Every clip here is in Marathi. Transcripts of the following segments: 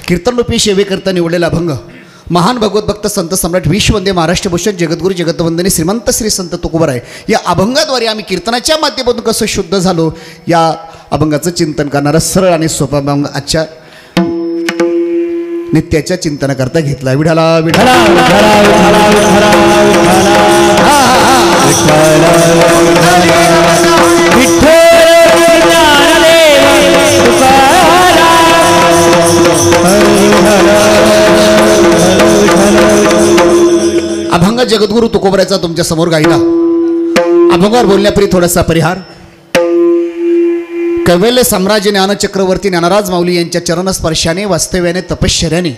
कीर्तनरूपी सेवेकरता निवडलेला अभंग महान भगवत भक्त संत सम्राट विश्ववंदे महाराष्ट्रभूषण जगद्गुरू जगतवंदनी श्रीमंत श्री संत तुकोबाराय या अभंगाद्वारे आम्ही कीर्तनाच्या माध्यमातून कसं शुद्ध झालो या अभंगाचं चिंतन करणारा सरळ आणि सोपा अभंग आजच्या नित्याच्या चिंतनाकरता घेतला. विठाला विठाला अभंग जगद्गुरू तुकोबरायचा तुमच्या समोर गायला. अभंगावर बोलण्यापूर्वी थोडासा परिहार. कैवल्य साम्राज्य ज्ञान चक्रवर्ती ज्ञानराज माऊली यांच्या चरणस्पर्शाने वास्तव्याने तपश्चर्याने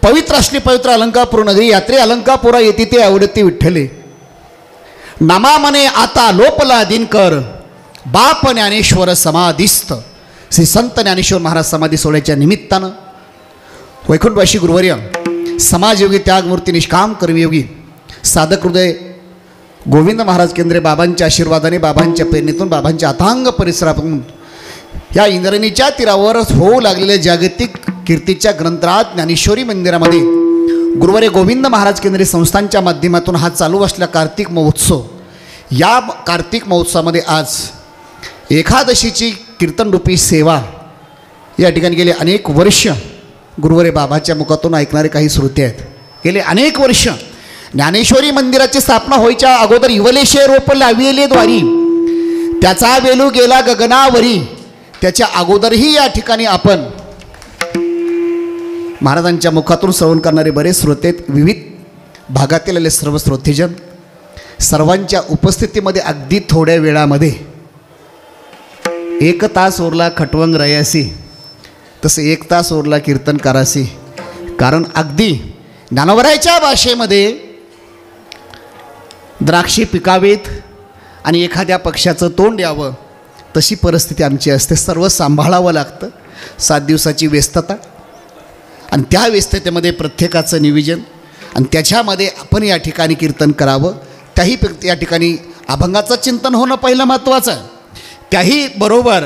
पवित्र असली पवित्र अलंकापूर नगरी यात्रे अलंकापुरा येते ते आवडते विठ्ठले नामामने आता लोपला दिनकर बाप ज्ञानेश्वर समाधिस्थ श्री संत ज्ञानेश्वर महाराज समाधी सोहळ्याच्या निमित्तानं वैकुंठवासी गुरुवर्य समाजयोगी त्यागमूर्ती निष्काम कर्मयोगी साधक हृदय गोविंद महाराज केंद्रे बाबांच्या आशीर्वादाने बाबांच्या प्रेरणेतून बाबांच्या अथांग परिसरातून या इंद्रणीच्या तीरावर होऊ लागलेल्या जागतिक कीर्तीच्या ग्रंथराज ज्ञानेश्वरी मंदिरामध्ये गुरुवारी गोविंद महाराज केंद्रे संस्थांच्या माध्यमातून हा चालू असलेला कार्तिक महोत्सव या कार्तिक महोत्सवामध्ये आज एकादशीची कीर्तनरूपी सेवा या ठिकाणी गेले अनेक वर्ष गुरुवारी बाबाच्या मुखातून ऐकणारे काही श्रोते आहेत. गेले अनेक वर्ष ज्ञानेश्वरी मंदिराची स्थापना व्हायच्या अगोदर इवलेशे रोप लाविले द्वारी त्याचा वेलू गेला गगनावरी त्याच्या अगोदरही या ठिकाणी आपण महाराजांच्या मुखातून श्रवण करणारे बरेच श्रोते विविध भागातील आले सर्व श्रोतेजन सर्वांच्या उपस्थितीमध्ये अगदी थोड्या वेळामध्ये 1 तास ओरला खटवंग रयासी तसे 1 तास ओरला कीर्तन करासी. कारण अगदी ज्ञानोबरायच्या भाषेमध्ये द्राक्षे पिकावेत आणि एखाद्या पक्षाचं तोंड यावं तशी परिस्थिती आमची असते. सर्व सांभाळावं लागतं. 7 दिवसाची व्यस्तता आणि त्या व्यस्ततेमध्ये प्रत्येकाचं नियोजन आणि त्याच्यामध्ये आपण या ठिकाणी कीर्तन करावं. त्याही या ठिकाणी अभंगाचं चिंतन होणं पहिलं महत्त्वाचं आहे. त्याही बरोबर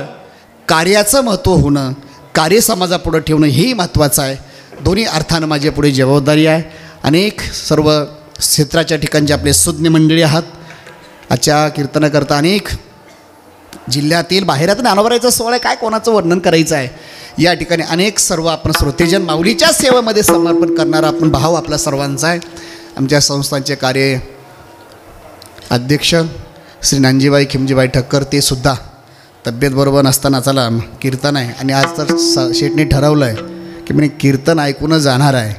कार्याचं महत्त्व होणं कार्य समाजापुढं ठेवणं हेही महत्त्वाचं आहे. दोन्ही अर्थानं माझ्यापुढे जबाबदारी आहे. अनेक सर्व क्षेत्राच्या ठिकाणचे आपले सुज्ञ मंडळी आहात. आजच्या कीर्तनाकरता अनेक जिल्ह्यातील बाहेरातून ज्ञानोबरायचा सोहळा काय कोणाचं वर्णन करायचं आहे. या ठिकाणी अनेक सर्व आपण श्रोतेजन माऊलीच्या सेवेमध्ये समर्पण करणारा आपण भाव आपला सर्वांचा आहे. आमच्या संस्थांचे कार्य अध्यक्ष श्री नानजीबाई खिमजीबाई ठक्कर ते सुद्धा तब्येत बरोबर नसताना चला कीर्तन आहे आणि आज तर शेठने ठरवलं आहे की मी कीर्तन ऐकूनच जाणार आहे.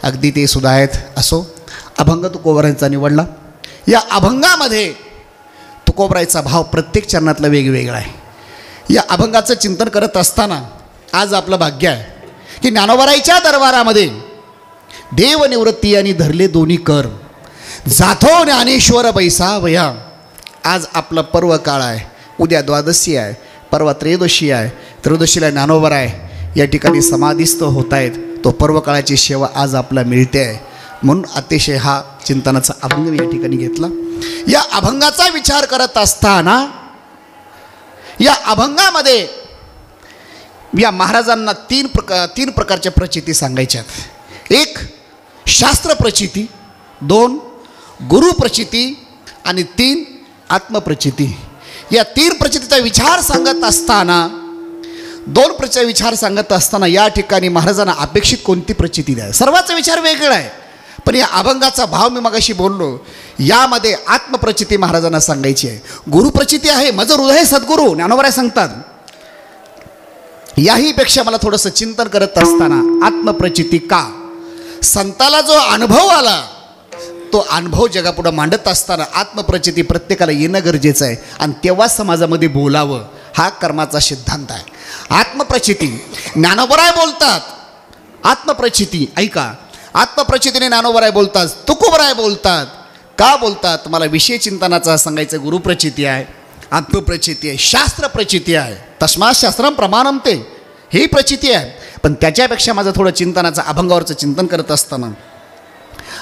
अगदी ते सुद्धा आहेत. असो अभंग तुकोबरायचा निवडला. या अभंगामध्ये तुकोबरायचा भाव प्रत्येक चरणातला वेगवेगळा आहे. या अभंगाचं चिंतन करत असताना आज आपलं भाग्य आहे की ज्ञानोबरायच्या दरबारामध्ये देवनिवृत्ती आणि धरले दोन्ही कर जाथो ज्ञानेश्वर बैसावया. आज आपला पर्व काळ आहे. उद्या द्वादशी आहे. परवा त्रयोदशी आहे. त्रयोदशीला ज्ञानोबराय या ठिकाणी समाधिस्थ होत आहेत. तो पर्व काळाची सेवा आज आपला मिळते आहे. म्हणून अतिशय हा चिंतनाचा अभंग मी या ठिकाणी घेतला. या अभंगाचा विचार करत असताना या अभंगामध्ये या महाराजांना तीन प्रकारच्या प्रचिती सांगायच्या आहेत. 1 शास्त्र प्रचिती, 2 गुरु प्रचिती आणि 3 आत्मप्रचिती. या 3 प्रचितीचा विचार सांगत असताना 2 प्रचितीचा विचार सांगत असताना या ठिकाणी महाराजांना अपेक्षित कोणती प्रचिती द्या. सर्वांचा विचार वेगळा आहे. पण या अभंगाचा भाव मी मगाशी बोललो. यामध्ये आत्मप्रचिती महाराजांना सांगायची आहे. गुरुप्रचिती आहे माझं हृदय सद्गुरू ज्ञानोबराय सांगतात. याहीपेक्षा मला थोडंसं चिंतन करत असताना आत्मप्रचिती का संताला जो अनुभव आला तो अनुभव जगापुढं मांडत असताना आत्मप्रचिती प्रत्येकाला येणं गरजेचं आहे आणि तेव्हा समाजामध्ये बोलावं हा कर्माचा सिद्धांत आहे. आत्मप्रचिती ज्ञानोबराय बोलतात. आत्मप्रचिती ऐका आत्मप्रचितीने ज्ञानोबराय बोलतात. तुकोबराय बोलतात. का बोलतात मला विषय चिंतनाचा सांगायचं. गुरुप्रचिती आहे, आत्मप्रचिती आहे, शास्त्र प्रचिती आहे. तस्मात् शास्त्रम प्रमाणम ते ही प्रचिती आहे. पण त्याच्यापेक्षा माझं थोडं चिंतनाचं अभंगावरचं चिंतन करत असताना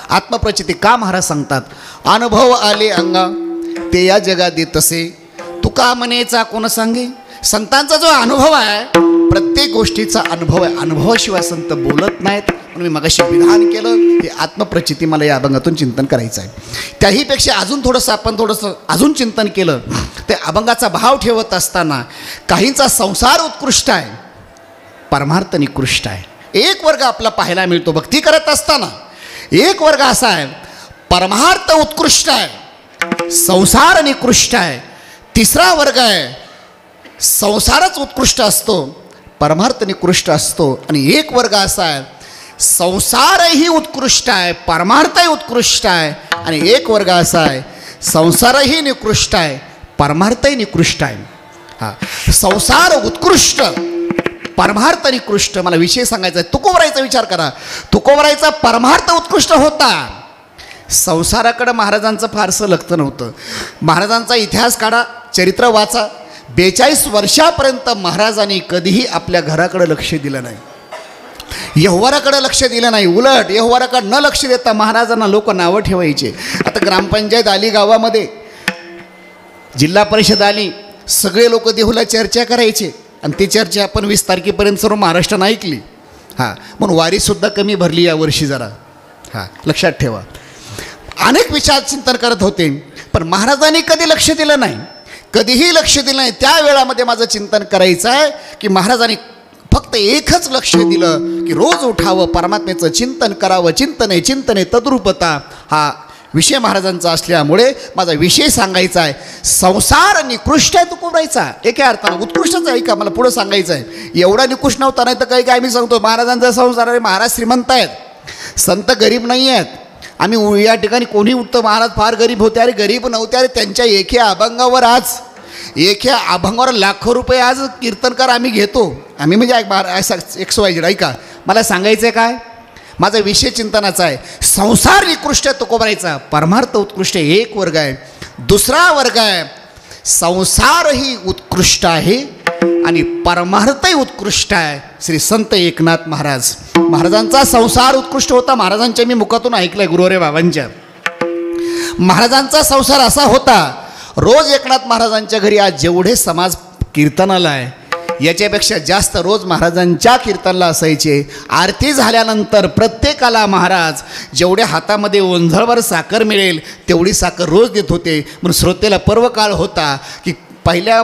आत्मप्रचिती का महाराज सांगतात. अनुभव आले अंगा ते या जगात तसे तुका मनेचा कोण सांगे संतांचा जो अनुभव आहे, प्रत्येक गोष्टीचा अनुभव आहे. अनुभवाशिवाय संत बोलत नाहीत. म्हणून मी मगाशी विधान केलं, हे आत्मप्रचिती मला या अभंगातून चिंतन करायचं आहे. त्याहीपेक्षा आपण थोडंसं अजून चिंतन केलं, ते अभंगाचा भाव ठेवत असताना काहींचा संसार उत्कृष्ट आहे, परमार्थ निकृष्ट आहे. एक वर्ग आपला पाहायला मिळतो भक्ती करत असताना. एक वर्ग असा आहे, परमार्थ उत्कृष्ट आहे, संसार निकृष्ट आहे. तिसरा वर्ग आहे, संसारच उत्कृष्ट असतो, परमार्थ निकृष्ट असतो. आणि एक वर्ग असा आहे, संसारही उत्कृष्ट आहे, परमार्थही उत्कृष्ट आहे. आणि एक वर्ग असा आहे, संसारही निकृष्ट आहे, परमार्थही निकृष्ट आहे. हा, संसार उत्कृष्ट, परमार्थ निकृष्ट. मला विषय सांगायचा आहे. तुकोबराईचा विचार करा. तुकोबराईचा परमार्थ उत्कृष्ट होता. संसाराकडं महाराजांचं फारसं लक्ष नव्हतं. महाराजांचा इतिहास काढा, चरित्र वाचा. 42 वर्षापर्यंत महाराजांनी कधीही आपल्या घराकडे लक्ष दिलं नाही, व्यवहाराकडे लक्ष दिलं नाही. उलट व्यवहाराकडे न लक्ष देता महाराजांना लोक नावं ठेवायचे. आता ग्रामपंचायत आली गावामध्ये, जिल्हा परिषद आली, सगळे लोक देहूला चर्चा करायचे. आणि ती चर्चा आपण 20 तारखेपर्यंत सर्व महाराष्ट्रानं ऐकली. हां, म्हणून वारीसुद्धा कमी भरली यावर्षी जरा. हां, लक्षात ठेवा. अनेक विचार चिंतन करत होते, पण महाराजांनी कधी लक्ष दिलं नाही, कधीही लक्ष दिलं नाही. त्या वेळामध्ये माझं चिंतन करायचं आहे की महाराजांनी फक्त एकच लक्ष दिलं की रोज उठावं, परमात्म्याचं चिंतन करावं. चिंतने चिंतने तद्रूपता हा विषय महाराजांचा असल्यामुळे माझा विषय सांगायचा आहे. संसार निकृष्ट आहे तुकोबराईचा, एका अर्थानं उत्कृष्टच आहे. का मला पुढं सांगायचं आहे, एवढा निकृष्ट नव्हता. नाही तर काही काय मी सांगतो, महाराजांचा संसार आहे. महाराज श्रीमंत आहेत, संत गरीब नाही आहेत. आम्ही या ठिकाणी कोणी उठतं, महाराज फार गरीब होते, अरे गरीब नव्हते. अरे त्यांच्या एका अभंगावर लाखो रुपये आज कीर्तनकार आम्ही घेतो. आम्ही म्हणजे XYZ. ऐका, मला सांगायचं आहे काय, माझा विषय चिंतनाचा आहे. संसार निकृष्ट आहे तुकोबराईचा, परमार्थ उत्कृष्ट आहे. एक वर्ग आहे. दुसरा वर्ग आहे, संसारही उत्कृष्ट आहे आणि परमार्थही उत्कृष्ट आहे. श्री संत एकनाथ महाराज. महाराजांचा संसार उत्कृष्ट होता. महाराजांच्या मी मुखातून ऐकलंय, गुरुवरे बाबांच्या. महाराजांचा संसार असा होता, रोज एकनाथ महाराजांच्या घरी आज जेवढे समाज कीर्तनाला आहे याच्यापेक्षा जास्त रोज महाराजांच्या कीर्तनाला असायचे. आरती झाल्यानंतर प्रत्येकाला महाराज जेवढ्या हातामध्ये ओंझळभर साखर मिळेल तेवढी साखर रोज देत होते. म्हणून श्रोतेला पर्व काळ होता की पहिल्या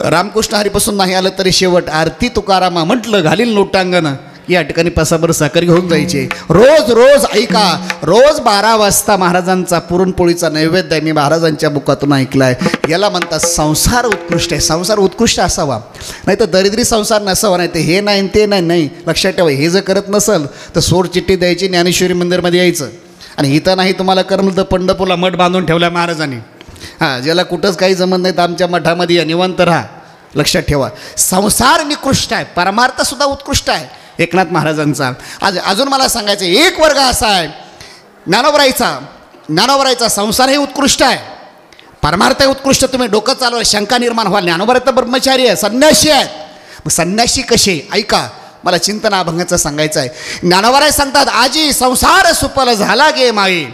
रामकृष्ण हरीपासून नाही आलं तरी शेवट आरती तुकारामा म्हटलं घालील लोटांगण, या ठिकाणी पसाभर साखर घेऊन जायचे. रोज ऐका, रोज 12 वाजता महाराजांचा पुरणपोळीचा नैवेद्य मी महाराजांच्या मुखातून ऐकलाय. याला म्हणतात संसार उत्कृष्ट आहे. संसार उत्कृष्ट असावा, नाही तर दरिद्री संसार नसावा. नाही तर हे नाही ते नाही. लक्षात ठेवा, हे जर करत नसल तर सोड चिठ्ठी द्यायची, ज्ञानेश्वरी मंदिरमध्ये यायचं. आणि इथं नाही तुम्हाला करमलं तर पंढरपूरला मठ बांधून ठेवला महाराजांनी. हां, ज्याला कुठंच काही जमत नाही तर आमच्या मठामध्ये या, निवांत राहा. लक्षात ठेवा, संसार निकृष्ट आहे, परमार्थसुद्धा उत्कृष्ट आहे एकनाथ महाराजांचा. अजून मला सांगायचं, एक वर्ग असा आहे ज्ञानोबराईचा संसारही उत्कृष्ट आहे, परमार्थ उत्कृष्ट. तुम्ही डोकं चालवा, शंका निर्माण व्हाल. ज्ञानोबराई तर ब्रह्मचारी आहे, संन्यासी आहेत. मग संन्यासी कसे, ऐका, मला चिंतन अभंगाचं सांगायचं आहे. ज्ञानोबराई सांगतात, आजी संसार सुपल झाला गे माई,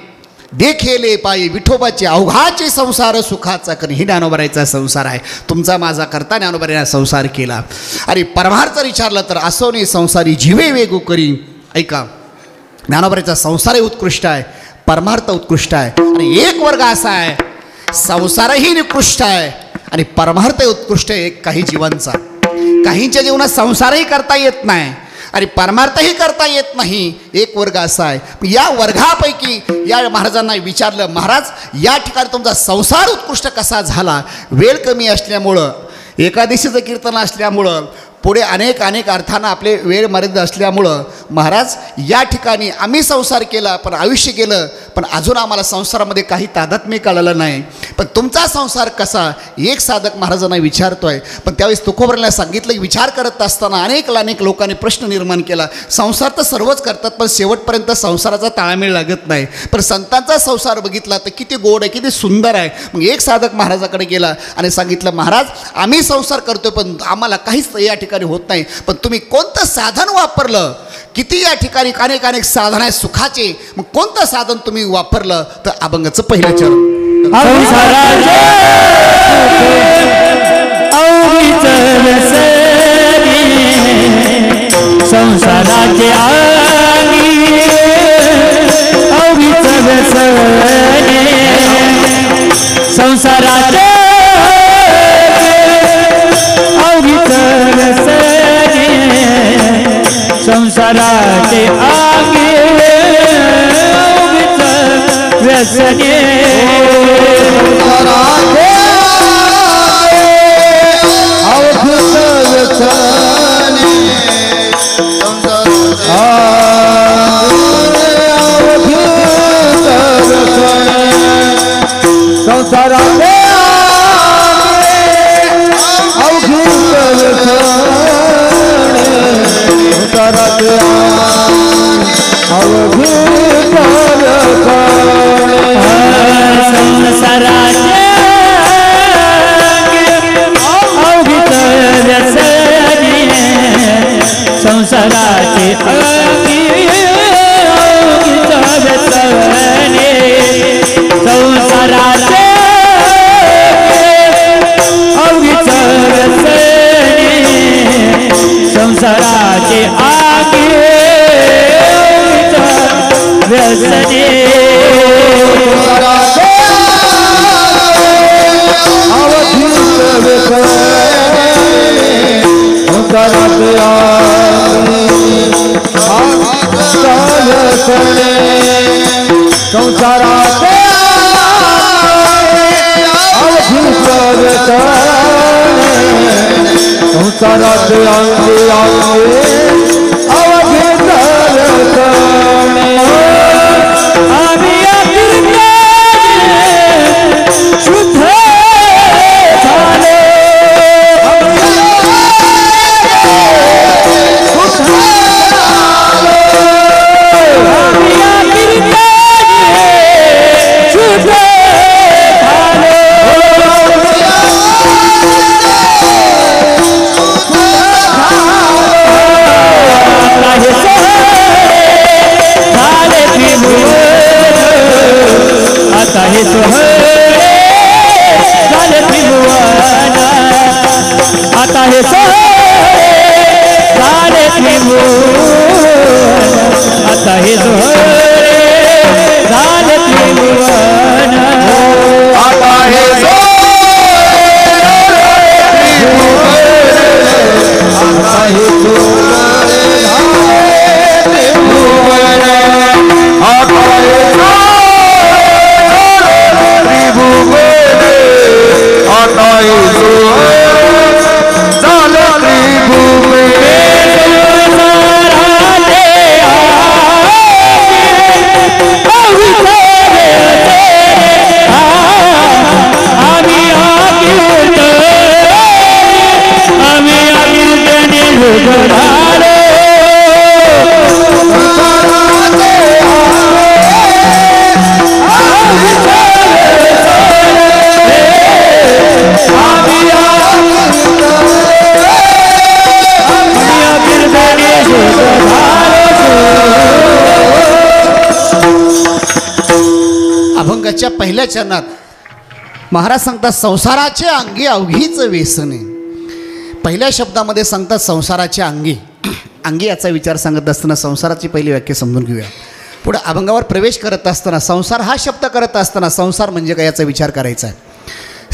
देखेले पायी विठोबाची अवघाची संसार सुखाचा करी. ही ज्ञानोबराईचा संसार आहे. तुमचा माझा करता ज्ञानोबराईने संसार केला. आणि परमार्थ विचारलं तर असोनी संसारी जीवे वेगू करी. ऐका, ज्ञानोबराईचा संसारही उत्कृष्ट आहे, परमार्थ उत्कृष्ट आहे. आणि एक वर्ग असा आहे, संसारही निकृष्ट आहे आणि परमार्थही उत्कृष्ट आहे. काही जीवांचा, काहींच्या जीवनात संसारही करता येत नाही आणि परमार्थही करता येत नाही. एक वर्ग असा आहे. या वर्गापैकी या महाराजांना विचारलं, महाराज या ठिकाणी तुमचा संसार उत्कृष्ट कसा झाला? वेळ कमी असल्यामुळं, एकादशीचं कीर्तन असल्यामुळं, पुढे अनेक अर्थानं आपले वेळ मर्यादित असल्यामुळं महाराज या ठिकाणी आम्ही संसार केला, पण आयुष्य गेलं, पण अजून आम्हाला संसारामध्ये काही तादात्म्य कळलं नाही. पण तुमचा संसार कसा? एक साधक महाराजांना विचारतोय. पण त्यावेळेस तुकोबराईला सांगितलं की विचार करत असताना अनेक लोकांनी प्रश्न निर्माण केला. संसार तर सर्वच करतात, पण शेवटपर्यंत संसाराचा ताळमेळ लागत नाही. पण संतांचा संसार बघितला तर किती गोड आहे, किती सुंदर आहे. मग एक साधक महाराजाकडे गेला आणि सांगितलं, महाराज आम्ही संसार करतोय पण आम्हाला काहीच या ठिकाणी होत नाही. पण तुम्ही कोणतं साधन वापरलं? किती या ठिकाणी अनेक साधन आहेत सुखाचे, मग कोणतं साधन तुम्ही वापरलं? तर अभंगाचं पहिलं चरण. अवघीच व्यसनी संसाराचे आगी अवघीच व्यसनी संसाराचे अवघीच व्यसनी संसाराचे आगी अवघीच व्यसनी संसाराचे संसाराचे अवघी अवघीच व्यसनी संसाराचे अवघीच व्यसनी संसाराचे आगी अवघीच व्यसनी संसाराचे संसाराचे अंगी अवघीच व्यसनी आम्ही शुद्ध झाले आता हे सोहळे झाले त्रिभुवन आता हे सोहळे झाले त्रिभुवन आता हे सोहळे झाले त्रिभुवन आता हे अभंगाच्या पहिल्या चरणात महाराज सांगतात संसाराचे अंगी अवघीच व्यसने. पहिल्या शब्दामध्ये सांगतात संसाराचे अंगी. अंगी याचा विचार सांगत असताना संसाराची पहिली व्याख्या समजून घेऊया. पुढे अभंगावर प्रवेश करत असताना संसार हा शब्द करत असताना संसार म्हणजे काय याचा विचार करायचा आहे.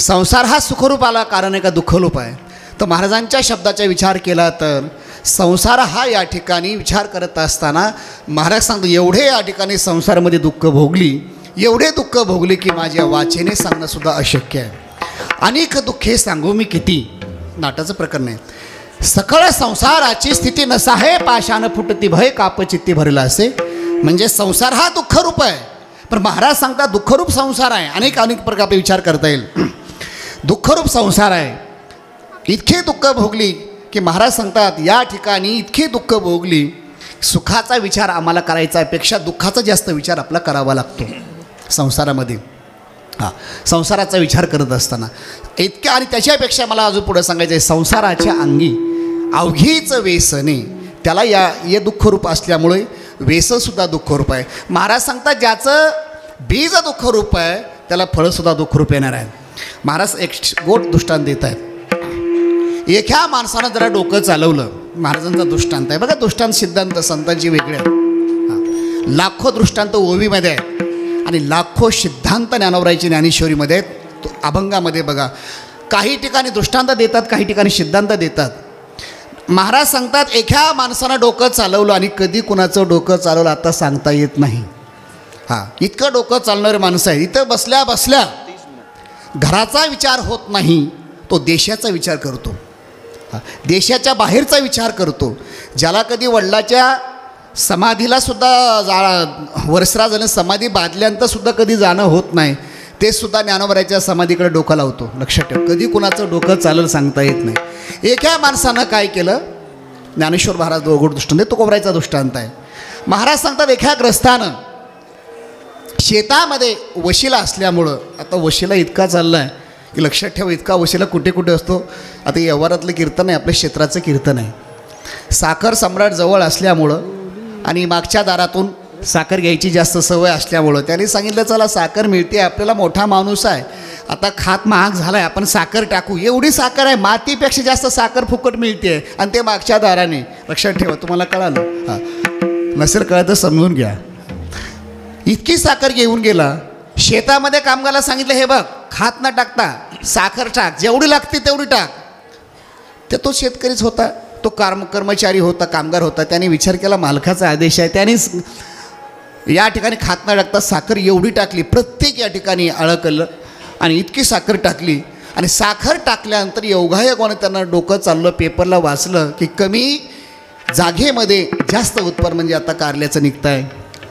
संसार हा सुखरूप आला कारण आहे का दुःखरूप आहे. तर महाराजांच्या शब्दाचा विचार केला तर संसार हा या ठिकाणी विचार करत असताना महाराज सांगतो एवढे या ठिकाणी संसारामध्ये दुःख भोगली, एवढे दुःख भोगले की माझ्या वाचेने सांगणंसुद्धा अशक्य आहे. अनेक दुःखे सांगू मी किती. नाटाचं प्रकरण आहे. सकळ संसाराची स्थिती नसाहे पाशानं फुटती भय कापचित्ती भरला असे. म्हणजे संसार हा दुःखरूप आहे, पण महाराज सांगतात दुःखरूप संसार आहे. अनेक प्रकारे विचार करता येईल. दुःखरूप संसार आहे. इतके दुःख भोगली की महाराज सांगतात या ठिकाणी इतके दुःख भोगली, सुखाचा विचार आम्हाला करायचा आहे पेक्षा दुःखाचा जास्त विचार आपला करावा लागतो संसारामध्ये. संसाराचा विचार करत असताना इतक्या. आणि त्याच्यापेक्षा मला अजून पुढं सांगायचं आहे संसाराच्या अंगी अवघीच व्यसने. त्याला या दुःखरूप असल्यामुळे व्यसनसुद्धा दुःखरूप आहे. महाराज सांगतात ज्याचं बीज दुःखरूप आहे त्याला फळंसुद्धा दुःखरूप येणार आहे. महाराज एक गोड दृष्टांत देत आहेत. एका माणसानं जरा डोकं चालवलं. महाराजांचा दृष्टांत आहे बघा. दृष्टांत सिद्धांत संतांची वेगळे आहेत. लाखो दृष्टांत ओवीमध्ये आहेत आणि लाखो सिद्धांत ज्ञानोबरायची ज्ञानेश्वरीमध्ये आहेत. अभंगामध्ये बघा, काही ठिकाणी दृष्टांत देतात, काही ठिकाणी सिद्धांत देतात. महाराज सांगतात एका माणसानं डोकं चालवलं आणि कधी कुणाचं डोकं चालवलं आता सांगता येत नाही. हां, इतकं डोकं चालणारे माणसं आहे. इथं बसल्या बसल्या घराचा विचार होत नाही, तो देशाचा विचार करतो. देशाच्या बाहेरचा विचार करतो. ज्याला कधी वडिलाच्या समाधीला सुद्धा वर्षरा झालं, समाधी बांधल्यानंतरसुद्धा कधी जाणं होत नाही, ते सुद्धा ज्ञानोबरायच्या समाधीकडे डोकं लावतो. लक्षात ठेव, कधी कुणाचं डोकं चालेल सांगता येत नाही. एका माणसानं काय केलं, ज्ञानेश्वर महाराज दोघड दृष्टांत, तुकोबरायचा दृष्टांत आहे. महाराज सांगतात एका ग्रस्तानं शेतामध्ये वशिला असल्यामुळं, आता वशिला इतका चालला आहे की लक्षात ठेवा, इतका वशिला कुठे कुठे असतो. आता व्यवहारातलं कीर्तन आहे, आपल्या क्षेत्राचं कीर्तन आहे. साखर सम्राट जवळ असल्यामुळं आणि मागच्या दारातून साखर घ्यायची जास्त सवय असल्यामुळं त्याने सांगितलं चला साखर मिळते, आपल्याला मोठा माणूस आहे, आता खात महाग झाला आहे, आपण साखर टाकू. एवढी साखर आहे, मातीपेक्षा जास्त साखर फुकट मिळते आणि ते मागच्या दाराने. लक्षात ठेवा, तुम्हाला कळालं? हां, नसेल कळत तर समजून घ्या. इतकी साखर घेऊन गेला. शेतामध्ये कामगाराला सांगितलं हे बघ, खात न टाकता साखर टाक, जेवढी लागते तेवढी टाक. तर तो शेतकरीच होता, तो कर्मचारी होता, कामगार होता. त्याने विचार केला मालकाचा आदेश आहे, त्यानेच या ठिकाणी खात न टाकता साखर एवढी टाकली. प्रत्येक या ठिकाणी अळकलं आणि इतकी साखर टाकली. आणि साखर टाकल्यानंतर योगायोगाने त्यांना डोकं चाललं, पेपरला वाचलं की कमी जागेमध्ये जास्त उत्पन्न, म्हणजे आता कारल्याचं निघतं आहे,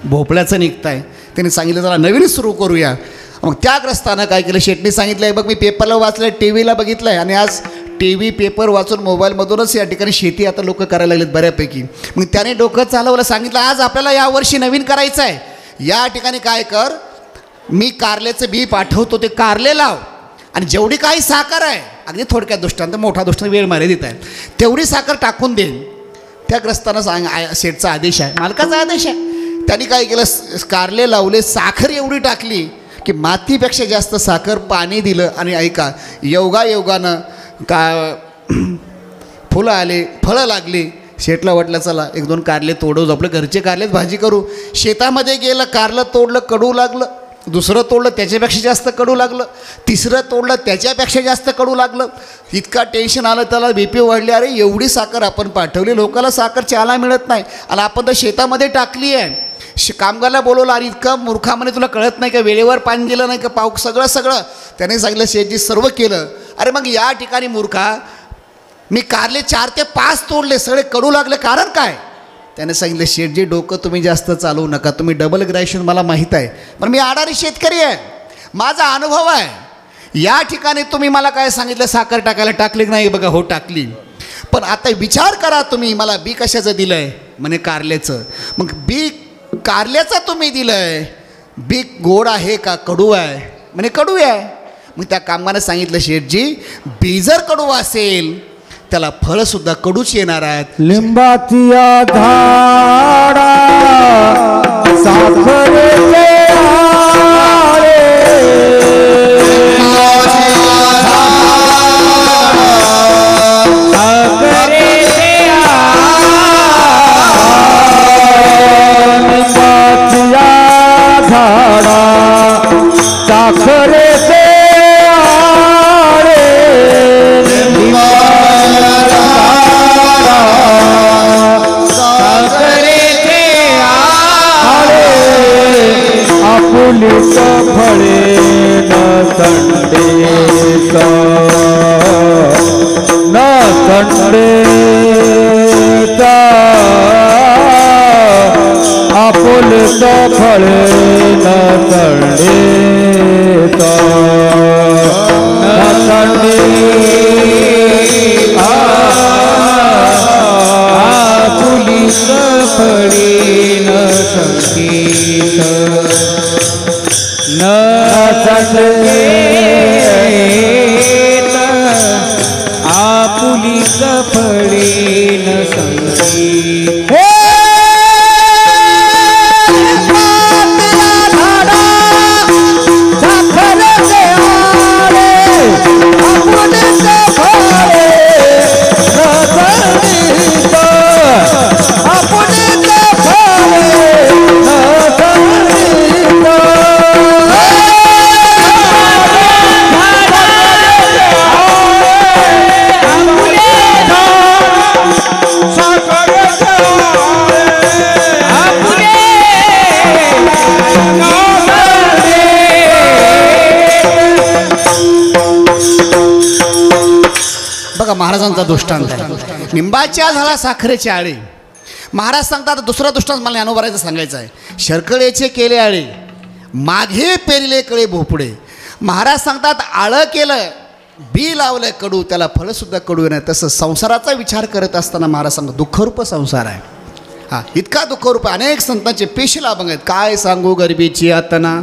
भोपळ्याचं निघतं आहे. त्यांनी सांगितलं जरा नवीन सुरू करूया. मग त्याग्रस्तानं काय केलं, शेटने सांगितलं आहे बघ मी पेपरला वाचलं, टी व्हीला बघितलं आहे आणि आज टी व्ही पेपर वाचून मोबाईलमधूनच या ठिकाणी शेती आता लोक करायला लागलेत बऱ्यापैकी. मग त्याने डोकं चालवलं, सांगितलं आज आपल्याला यावर्षी नवीन करायचं आहे. या ठिकाणी काय कर, मी कारल्याचं बी पाठवतो, ते कारले लाव आणि जेवढी काही साखर आहे, अगदी थोडक्यात दृष्टांत, मोठा दृष्टांत वेळ मर्यादित आहे, तेवढी साखर टाकून दे. त्या ग्रस्तानं शेठचा आदेश आहे, मालकाचा आदेश आहे. त्यांनी काय केलं, कारले लावले, साखर एवढी टाकली की मातीपेक्षा जास्त साखर, पाणी दिलं. आणि ऐका, योगायोगानं का फुलं आले, फळं लागली. शेठला वाटलं चला एक दोन कारले तोडू, आपले घरचे कारलेच भाजी करू. शेतामध्ये गेलं, कारलं तोडलं, कडू लागलं. दुसरं तोडलं, त्याच्यापेक्षा जास्त कडू लागलं. तिसरं तोडलं, त्याच्यापेक्षा जास्त कडू लागलं. इतका टेन्शन आलं त्याला, BP वाढली. अरे एवढी साखर आपण पाठवली, लोकांना साखर च्याला मिळत नाही आणि आपण तर शेतामध्ये टाकली आहे. कामगारला बोलवलं, अरे इतकं मूर्खामध्ये तुला कळत नाही का, वेळेवर पाणी दिलं नाही का, पाऊक सगळं त्याने सांगितलं. शेठजी सर्व केलं. अरे मग या ठिकाणी मूर्खा, मी कारले 4 ते 5 तोडले, सगळे कडू लागले, कारण काय? त्याने सांगितलं शेठजी डोकं तुम्ही जास्त चालवू नका, तुम्ही डबल ग्रॅज्युएशन मला माहीत आहे, पण मी आडारी शेतकरी आहे, माझा अनुभव आहे. या ठिकाणी तुम्ही मला काय सांगितलं, साखर टाकायला टाकली नाही? बघा हो टाकली. पण आता विचार करा तुम्ही, मला बी कशाचं दिलं आहे? म्हणे कारल्याचं. मग बी कारल्याचं तुम्ही दिलं आहे, बी गोड आहे का कडू आहे? म्हणे कडू आहे. मग त्या कामगाराने सांगितलं शेठजी बी जर कडू असेल त्याला फळंसुद्धा कडूच येणार आहेत. लिंबाच्या झाडा साखरेचे आळे, साखरेचे आळे, साखरेचे आळे, आपुलीच फळे न संडेच, न संडेचा, आपुलीच फळे न संडेच, न संडे, आपुलीच फळे न संकेत, न संकेत, आपुलीच फळे न संकेत. महाराजांचा दृष्टांत आहे. निंबाच्या झाला साखरेचे आळे. महाराज सांगतात दुसरा दृष्टांत मला ज्ञानोबारायचं सांगायचं आहे. शर्कळेचे केले आळे मागे पेरले कळे भोपडे. महाराज सांगतात आळं केलं बी लावलं कडू त्याला फळंसुद्धा कडू नाही. तसं संसाराचा विचार करत असताना महाराज सांगतात दुःखरूप संसार आहे. हा इतका दुःखरूप. अनेक संतांचे पेशील अभंग आहेत. काय सांगू गरिबीची यातना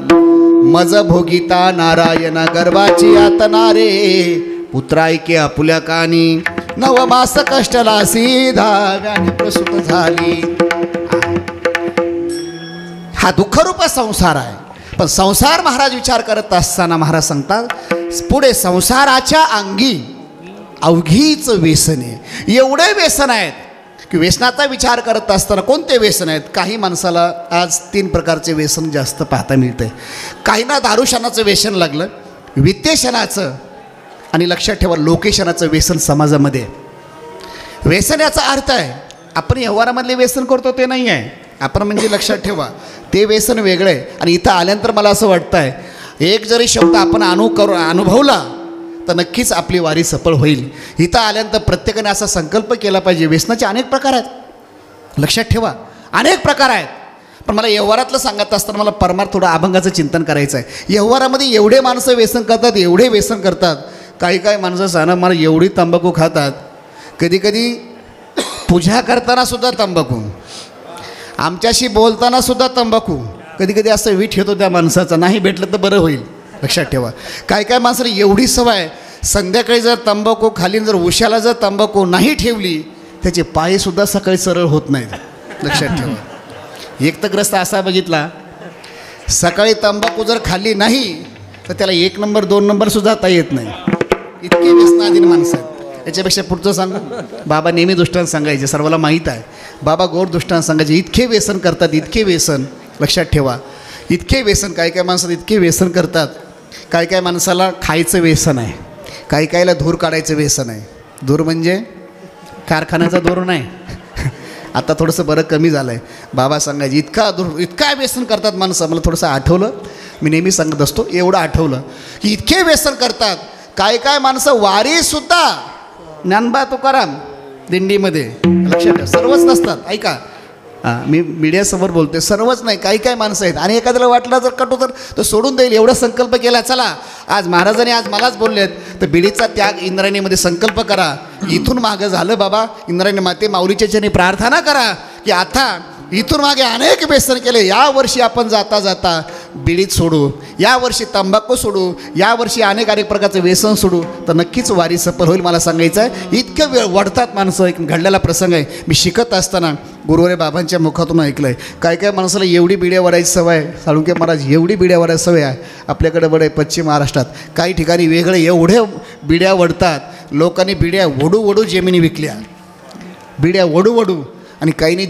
मज भोगिता नारायण गर्भाची यातना रे पुत्रायके आपुल्या कानी नवमास कष्टला सीधाव्याने प्रसूत झाली. हा दुःखरूप संसार आहे. पण संसार महाराज विचार करत असताना महाराज सांगतात पुढे संसाराच्या अंगी अवघीच व्यसन आहे. एवढे व्यसन आहेत की व्यसनाचा विचार करत असताना कोणते व्यसन आहेत. काही माणसाला आज 3 प्रकारचे व्यसन जास्त पाहता मिळते. काहींना दारूशानाचं व्यसन लागलं, वित्तेशनाचं आणि लक्षात ठेवा लोकेशनाचं व्यसन समाजामध्ये. व्यसन याचा अर्थ आहे आपण व्यवहारामधले व्यसन करतो ते नाही आहे. आपण म्हणजे लक्षात ठेवा ते व्यसन वेगळं आहे. आणि इथं आल्यानंतर मला असं वाटतं आहे एक जरी शब्द आपण अनुभवला तर नक्कीच आपली वारी सफळ होईल. इथं आल्यानंतर प्रत्येकाने असा संकल्प केला पाहिजे. व्यसनाचे अनेक प्रकार आहेत, लक्षात ठेवा अनेक प्रकार आहेत. पण मला व्यवहारातलं सांगत असताना मला परमार्थ थोडं अभंगाचं चिंतन करायचं आहे. व्यवहारामध्ये एवढे माणसं व्यसन करतात, एवढे व्यसन करतात. काही काही माणसं सांगा मला एवढी तंबाखू खातात, कधी कधी पूजा करताना सुद्धा तंबाखू, आमच्याशी बोलताना सुद्धा तंबाखू. कधी कधी असं वीट होतो त्या माणसाचा, नाही भेटलं तर बरं होईल. लक्षात ठेवा काय काय माणसाला एवढी सवय संध्याकाळी जर तंबाखू खाली जर उशाला जर तंबाखू नाही ठेवली त्याचे पायसुद्धा सकाळी सरळ होत नाहीत. लक्षात ठेवा. एक तर ग्रस्त असा बघितला सकाळी तंबाखू जर खाल्ली नाही तर त्याला 1 नंबर 2 नंबरसुद्धा आता येत नाही. इतके व्यसनाधीन माणसं आहेत. याच्यापेक्षा पुढचं सांगू बाबा नेहमी दृष्टांत सांगायचे, सर्वाला माहीत आहे. बाबा गोड दृष्टांत सांगायचे. इतके व्यसन करतात, इतके व्यसन. लक्षात ठेवा इतके व्यसन. काय काय माणसात इतके व्यसन करतात. काय काय माणसाला खायचं व्यसन आहे, काही काहीला धूर काढायचं व्यसन आहे. धूर म्हणजे कारखान्याचा धूर नाही. आता थोडंसं बरं कमी झालं आहे. बाबा सांगायचे इतका व्यसन करतात माणसं. मला थोडंसं आठवलं, मी नेहमी सांगत असतो एवढं आठवलं की इतके व्यसन करतात. काय काय माणसं वारीसुद्धा ज्ञानबा तुकाराम दिंडीमध्ये लक्षात ठेवा सर्वच नसतात. ऐका मी मीडियासमोर बोलते सर्वच नाही, काही काही माणसं आहेत. आणि एखाद्याला वाटलं जर कटू तर सोडून देईल एवढा संकल्प केला. चला आज महाराजांनी आज मलाच बोललेत तर बिडीचा त्याग इंद्रायणीमध्ये संकल्प करा. इथून मागं झालं बाबा इंद्रायणी माते माऊलीच्या चरणी प्रार्थना करा की आता इथून मागे अनेक व्यसन केले, यावर्षी आपण जाता जाता बिडीत सोडू, यावर्षी तंबाखू सोडू, यावर्षी अनेक प्रकारचं व्यसन सोडू तर नक्कीच वारी सफल होईल. मला सांगायचं आहे इतकं वेळ वढतात माणसं. एक घडलेला प्रसंग आहे. मी शिकत असताना गुरुवारी बाबांच्या मुखातून ऐकलं आहे काय काय माणसाला एवढी बिड्या वडायची सवय आहे. साळुंके महाराज एवढी बिड्या वडायची सवय आहे. आपल्याकडे वडे पश्चिम महाराष्ट्रात काही ठिकाणी वेगळे एवढे बिड्या वडतात. लोकांनी बिड्या वडू जमिनी विकल्या, बिड्या वडू आणि काहींनी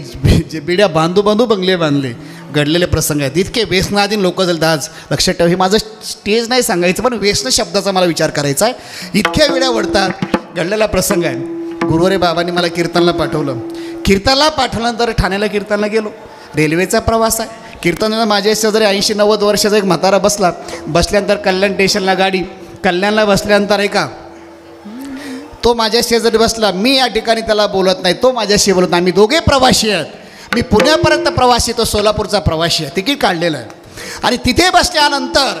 बिड्या बांधू बंगले बांधले. घडलेले प्रसंग आहेत. इतके व्यसनाधीन लोक झाले आज. लक्षात ठेवा हे माझं स्टेज नाही सांगायचं पण व्यसन शब्दाचा मला विचार करायचा आहे. इतक्या बिड्या वडतात. घडलेला प्रसंग आहे. गुरुवारी बाबांनी मला कीर्तनला पाठवलं. कीर्तनला पाठवल्यानंतर ठाण्याला कीर्तनला गेलो. रेल्वेचा प्रवास आहे. कीर्तनाला माझ्या शेजारी 80-90 वर्षाचा एक म्हातारा बसल्यानंतर कल्याण स्टेशनला गाडी, कल्याणला बसल्यानंतर ऐका तो माझ्या शेजारी बसला. मी या ठिकाणी त्याला बोलत नाही, तो माझ्याशी बोलत नाही. आम्ही दोघे प्रवासी आहेत. मी पुण्यापर्यंत प्रवासी, तो सोलापूरचा प्रवासी आहे. तिकीट काढलेलं आहे. आणि तिथे बसल्यानंतर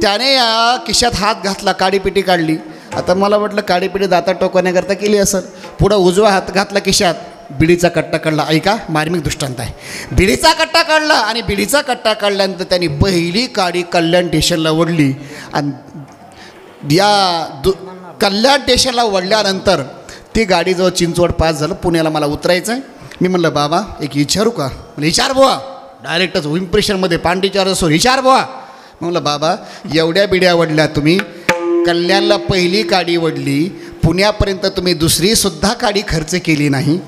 त्याने या खिशात हात घातला, काडीपिटी काढली. आता मला वाटलं काडीपिटी दातात टोकण्याकरता केली असेल. पुढं उजवा हात घातला खिशात, बिडीचा कट्टा काढला. ऐका मार्मिक दृष्टांत आहे. बिडीचा कट्टा काढला आणि बिडीचा कट्टा काढल्यानंतर त्यांनी पहिली काडी कल्याण स्टेशनला ओढली. आणि या कल्याण स्टेशनला ओढल्यानंतर ती गाडी जवळ चिंचवड पास झालं. पुण्याला मला उतरायचं आहे. मी म्हणलं बाबा एक विचारू का? म्हणजे विचार बुवा. डायरेक्टच इम्प्रेशनमध्ये पांडीचार असो विचार बुवा. म्हणलं बाबा एवढ्या बिड्या वडल्या तुम्ही, कल्याणला पहिली काडी वडली, पुण्यापर्यंत तुम्ही दुसरीसुद्धा काडी खर्च केली नाही.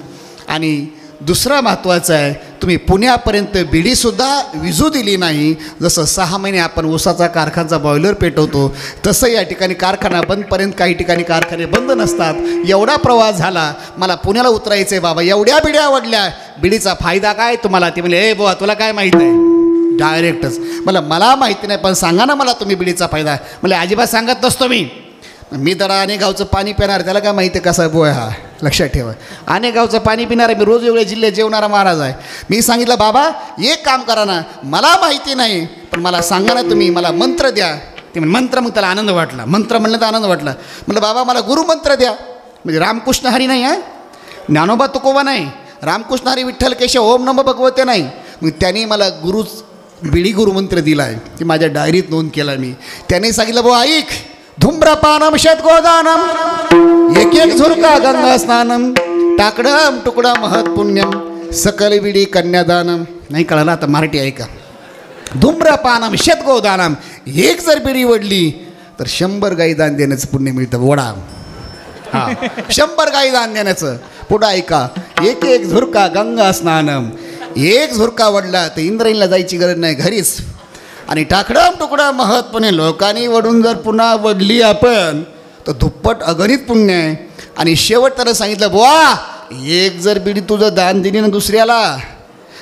आणि दुसरा महत्त्वाचं आहे तुम्ही पुण्यापर्यंत बिडीसुद्धा विजू दिली नाही. जसं 6 महिने आपण ऊसाचा कारखान्याचा बॉयलर पेटवतो तसं या ठिकाणी कारखाना बंदपर्यंत काही ठिकाणी कारखाने बंद नसतात. एवढा प्रवास झाला, मला पुण्याला उतरायचं आहे बाबा, एवढ्या बिड्या वडल्या, बिडीचा फायदा काय तुम्हाला? ते म्हणजे बुवा तुला काय माहीत आहे? डायरेक्टच मला माहिती नाही पण सांगा ना मला तुम्ही बिडीचा फायदा. मला अजिबात सांगत नसतो मी. मी जरा अनेक गावचं पाणी पिणार, त्याला काय माहिती आहे कसा पोय हा, लक्षात ठेवा. अनेक गावचं पाणी पिणार आहे मी, रोज वेगळ्या जिल्ह्यात जेवणारा महाराज आहे. मी सांगितलं बाबा एक काम करा ना, मला माहिती नाही पण मला सांगा ना तुम्ही, मला मंत्र द्या. ते मंत्र, मग त्याला आनंद वाटला. मंत्र म्हणलं तर आनंद वाटला. म्हटलं बाबा मला गुरुमंत्र द्या. म्हणजे रामकृष्ण हरी नाही आहे, ज्ञानोबा तुकोबा नाही, रामकृष्ण हरी विठ्ठल केशव ओम नमो भगवते नाही. मग त्यांनी मला बिडी गुरुमंत्र दिला आहे, ते माझ्या डायरीत नोंद केला मी. त्याने सांगितलं भाऊ ऐक, धूम्रपानम शतगोदानम एक एक झुरका गंगा स्नानम टाकडम तुकडा महत् पुण्यम सकल विडी कन्यादानम. नाही कळलं आता मराठी ऐका. धूम्रपानम शतगोदानम, एक जर बिडी वडली तर 100 गाई दान देण्याचं पुण्य मिळतं. वडा हा 100 गाई दान देण्याचं. पुढं ऐका, एक एक झुरका गंगा स्नानम, एक झुरका वडला तर इंद्रायणीला जायची गरज नाही, घरीच. आणि टाकडम तुकडा महत्त्वने लोकांनी वडून जर पुन्हा वडली आपण तर दुप्पट अगणित पुण्य आहे. आणि शेवट त्यानं सांगितलं बुवा एक जर बिडी तुझं दान दिली ना दुसऱ्याला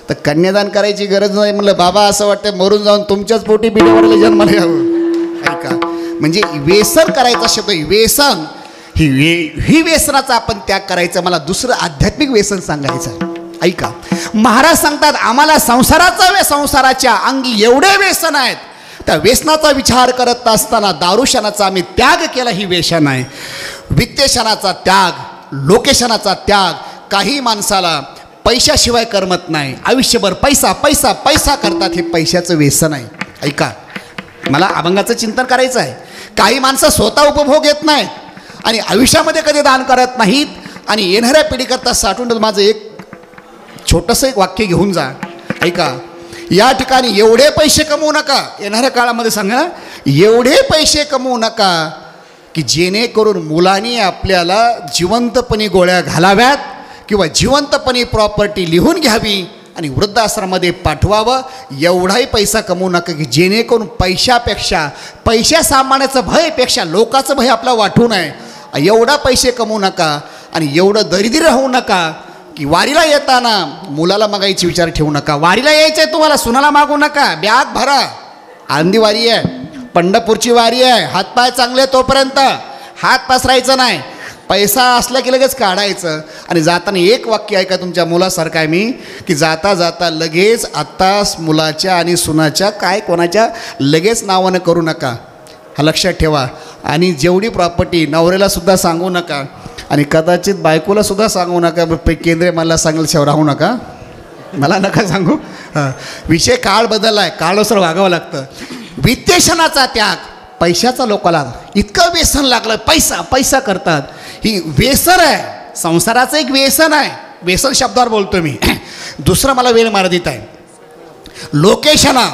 तर कन्यादान करायची गरज नाही. म्हणलं बाबा असं वाटतं मरून जाऊन तुमच्याच पोटी बिडीवरले जन्माला यावं. ऐका, म्हणजे व्यसन करायचा शब्द, व्यसन ही व्यसनाचा आपण त्याग करायचा. मला दुसरं आध्यात्मिक व्यसन सांगायचं. ऐका, महाराज सांगतात आम्हाला संसाराच्या अंगी एवढे व्यसन आहेत, त्या व्यसनाचा विचार करत असताना दारुशनाचा आम्ही त्याग केला, ही व्यसन आहे. वित्तेशनाचा त्याग, लोकेशनाचा त्याग. काही माणसाला पैशाशिवाय करमत नाही, आयुष्यभर पैसा पैसा पैसा करतात, हे पैशाचं व्यसन आहे. ऐका, मला अभंगाचं चिंतन करायचं आहे. काही माणसं स्वतः उपभोग घेत नाहीत आणि आयुष्यामध्ये कधी दान करत नाहीत आणि येणाऱ्या पिढीकरता साठवून. माझं एक छोटंसं एक वाक्य घेऊन जा. ऐका, या ठिकाणी एवढे पैसे कमवू नका, येणाऱ्या काळामध्ये सांगा एवढे पैसे कमवू नका की जेणेकरून मुलांनी आपल्याला जिवंतपणी गोळ्या घालाव्यात किंवा जिवंतपणी प्रॉपर्टी लिहून घ्यावी आणि वृद्धाश्रमामध्ये पाठवावं. एवढाही पैसा कमवू नका की जेणेकरून पैशा सामान्याचं भयपेक्षा लोकाचं भय आपला वाटू नये. एवढा पैसे कमवू नका आणि एवढं दरिद्र होऊ नका की वारीला येताना मुलाला मागायची विचार ठेवू नका. वारीला यायचं आहे तुम्हाला, सुनाला मागू नका, बॅग भरा. आंधी वारी आहे, पंढरपूरची वारी आहे, हातपाय चांगले तोपर्यंत हात पसरायचं नाही. पैसा असला की लगेच काढायचं. आणि जाताना एक वाक्य ऐका तुमच्या मुलासारखं आहे मी, की जाता जाता लगेच आत्ता मुलाच्या आणि सुनाच्या काय कोणाच्या लगेच नावानं करू नका, हा लक्षात ठेवा. आणि जेवढी प्रॉपर्टी नवऱ्यालासुद्धा सांगू नका आणि कदाचित बायकोलासुद्धा सांगू नका. केंद्रे मला सांगेल शेव राहू नका, मला नका सांगू. हां, विषय काळ बदलला आहे, काळानुसार वागावं लागतं. वित्तेशनाचा त्याग, पैशाचा लोकाला इतकं व्यसन लागलं, पैसा पैसा करतात, ही व्यसन आहे. संसाराचं एक व्यसन आहे. व्यसन शब्दावर बोलतो मी. दुसरं मला वेळ मर्यादित आहे. लोकेशना,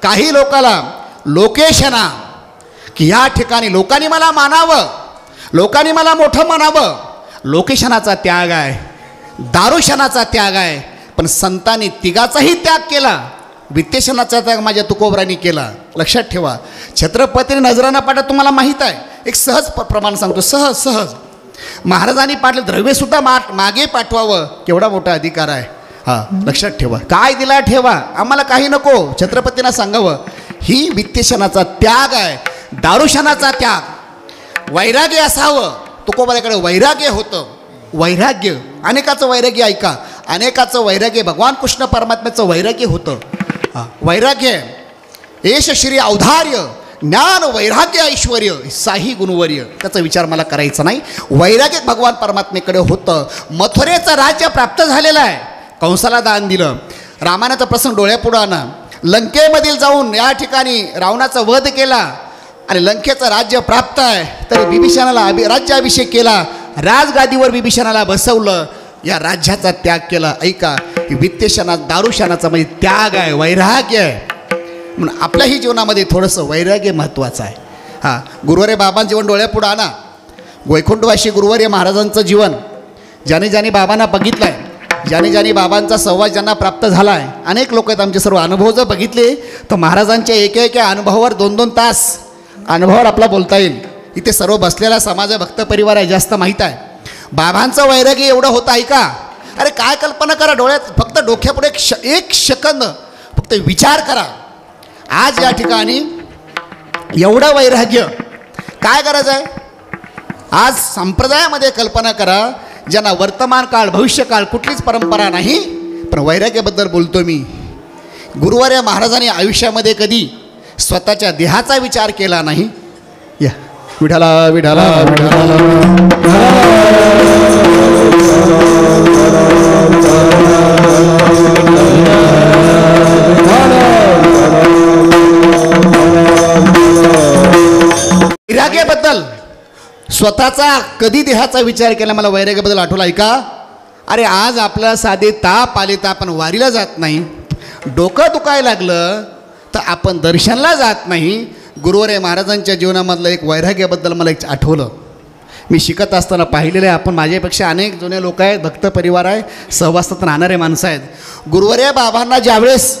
काही लोकाला लोकेशना की या ठिकाणी लोकांनी मला मानावं, लोकांनी मला मोठं मानावं. लोकेशनाचा त्याग आहे, दारुशनाचा त्याग आहे. पण संतांनी तिघाचाही त्याग केला. वित्तेशनाचा त्याग माझ्या तुकोबरांनी केला. लक्षात ठेवा, छत्रपतीने नजरानं पाडत तुम्हाला माहीत आहे. एक सहज प्रमाण सांगतो, सहज महाराजांनी पाडलं द्रव्यसुद्धा मागे पाठवावं, केवढा मोठा अधिकार आहे. हां, लक्षात ठेवा. काय दिला ठेवा, आम्हाला काही नको, छत्रपतींना सांगावं. ही वित्तेशनाचा त्याग आहे. दारुशनाचा त्याग, वैराग्य असावं. तुकोबाऱ्याकडे वैराग्य होतं. वैराग्य, अनेकाचं वैराग्य. ऐका, अनेकाचं वैराग्य भगवान कृष्ण परमात्म्याचं वैराग्य होतं. वैराग्य येश श्री औदार्य ज्ञान वैराग्य ऐश्वर्य साही गुणवर्य, त्याचा विचार मला करायचा नाही. वैराग्य भगवान परमात्मेकडे होतं. मथुरेचं राज्य प्राप्त झालेलं आहे. कंसाला दान दिलं. रामायणाचा प्रसंग डोळ्यापुढं आणा. लंकेमधील जाऊन या ठिकाणी रावणाचा वध केला आणि लंकेचं राज्य प्राप्त आहे. तर बिभीषणाला राज्याभिषेक केला, राजगादीवर बिभीषणाला बसवलं, या राज्याचा त्याग केला. ऐका, वित्तेशना दारुशनाचा म्हणजे त्याग आहे, वैराग्य आहे. म्हणून आपल्याही जीवनामध्ये थोडंसं वैराग्य महत्त्वाचं आहे. हां, गुरुवारे बाबांचं जीवन डोळ्यापुढं आणा. वैकुंठवासी गुरुवारी महाराजांचं जीवन, ज्याने ज्याने बाबांना बघितलं आहे, ज्याने ज्याने बाबांचा सहवास ज्यांना प्राप्त झाला आहे, अनेक लोक आहेत आमचे. सर्व अनुभव जर बघितले तर महाराजांच्या एका अनुभवावर 2-2 तास अनुभवावर आपला बोलता येईल. इथे सर्व बसलेला समाज भक्त परिवार आहे, जास्त माहीत आहे. बाबांचं वैराग्य एवढं होतं. ऐका, अरे काय कल्पना करा, डोळ्यात फक्त डोक्यापुढे एक सेकंद फक्त विचार करा. आज या ठिकाणी एवढं वैराग्य, काय गरज आहे? आज संप्रदायामध्ये कल्पना करा, ज्यांना वर्तमान काळ भविष्यकाळ कुठलीच परंपरा नाही, पण वैराग्याबद्दल बोलतो मी. गुरुवर्य महाराजांनी आयुष्यामध्ये कधी स्वतःच्या देहाचा विचार केला नाही. या विठाला विठाला वैराग्याबद्दल स्वतःचा कधी देहाचा विचार केला मला वैराग्याबद्दल आठवला. ऐका, अरे आज आपला साधे ताप आले तर आपण वारीला जात नाही, डोकं दुखायला लागलं तर आपण दर्शनला जात नाही. गुरुवर्य महाराजांच्या जीवनामधलं एक वैराग्याबद्दल मला एक आठवलं. मी शिकत असताना पाहिलेलं आहे. आपण माझ्यापेक्षा अनेक जुने लोक आहेत, भक्त परिवार आहे, सहवासात राहणारे माणसं आहेत. गुरुवर्य बाबांना ज्यावेळेस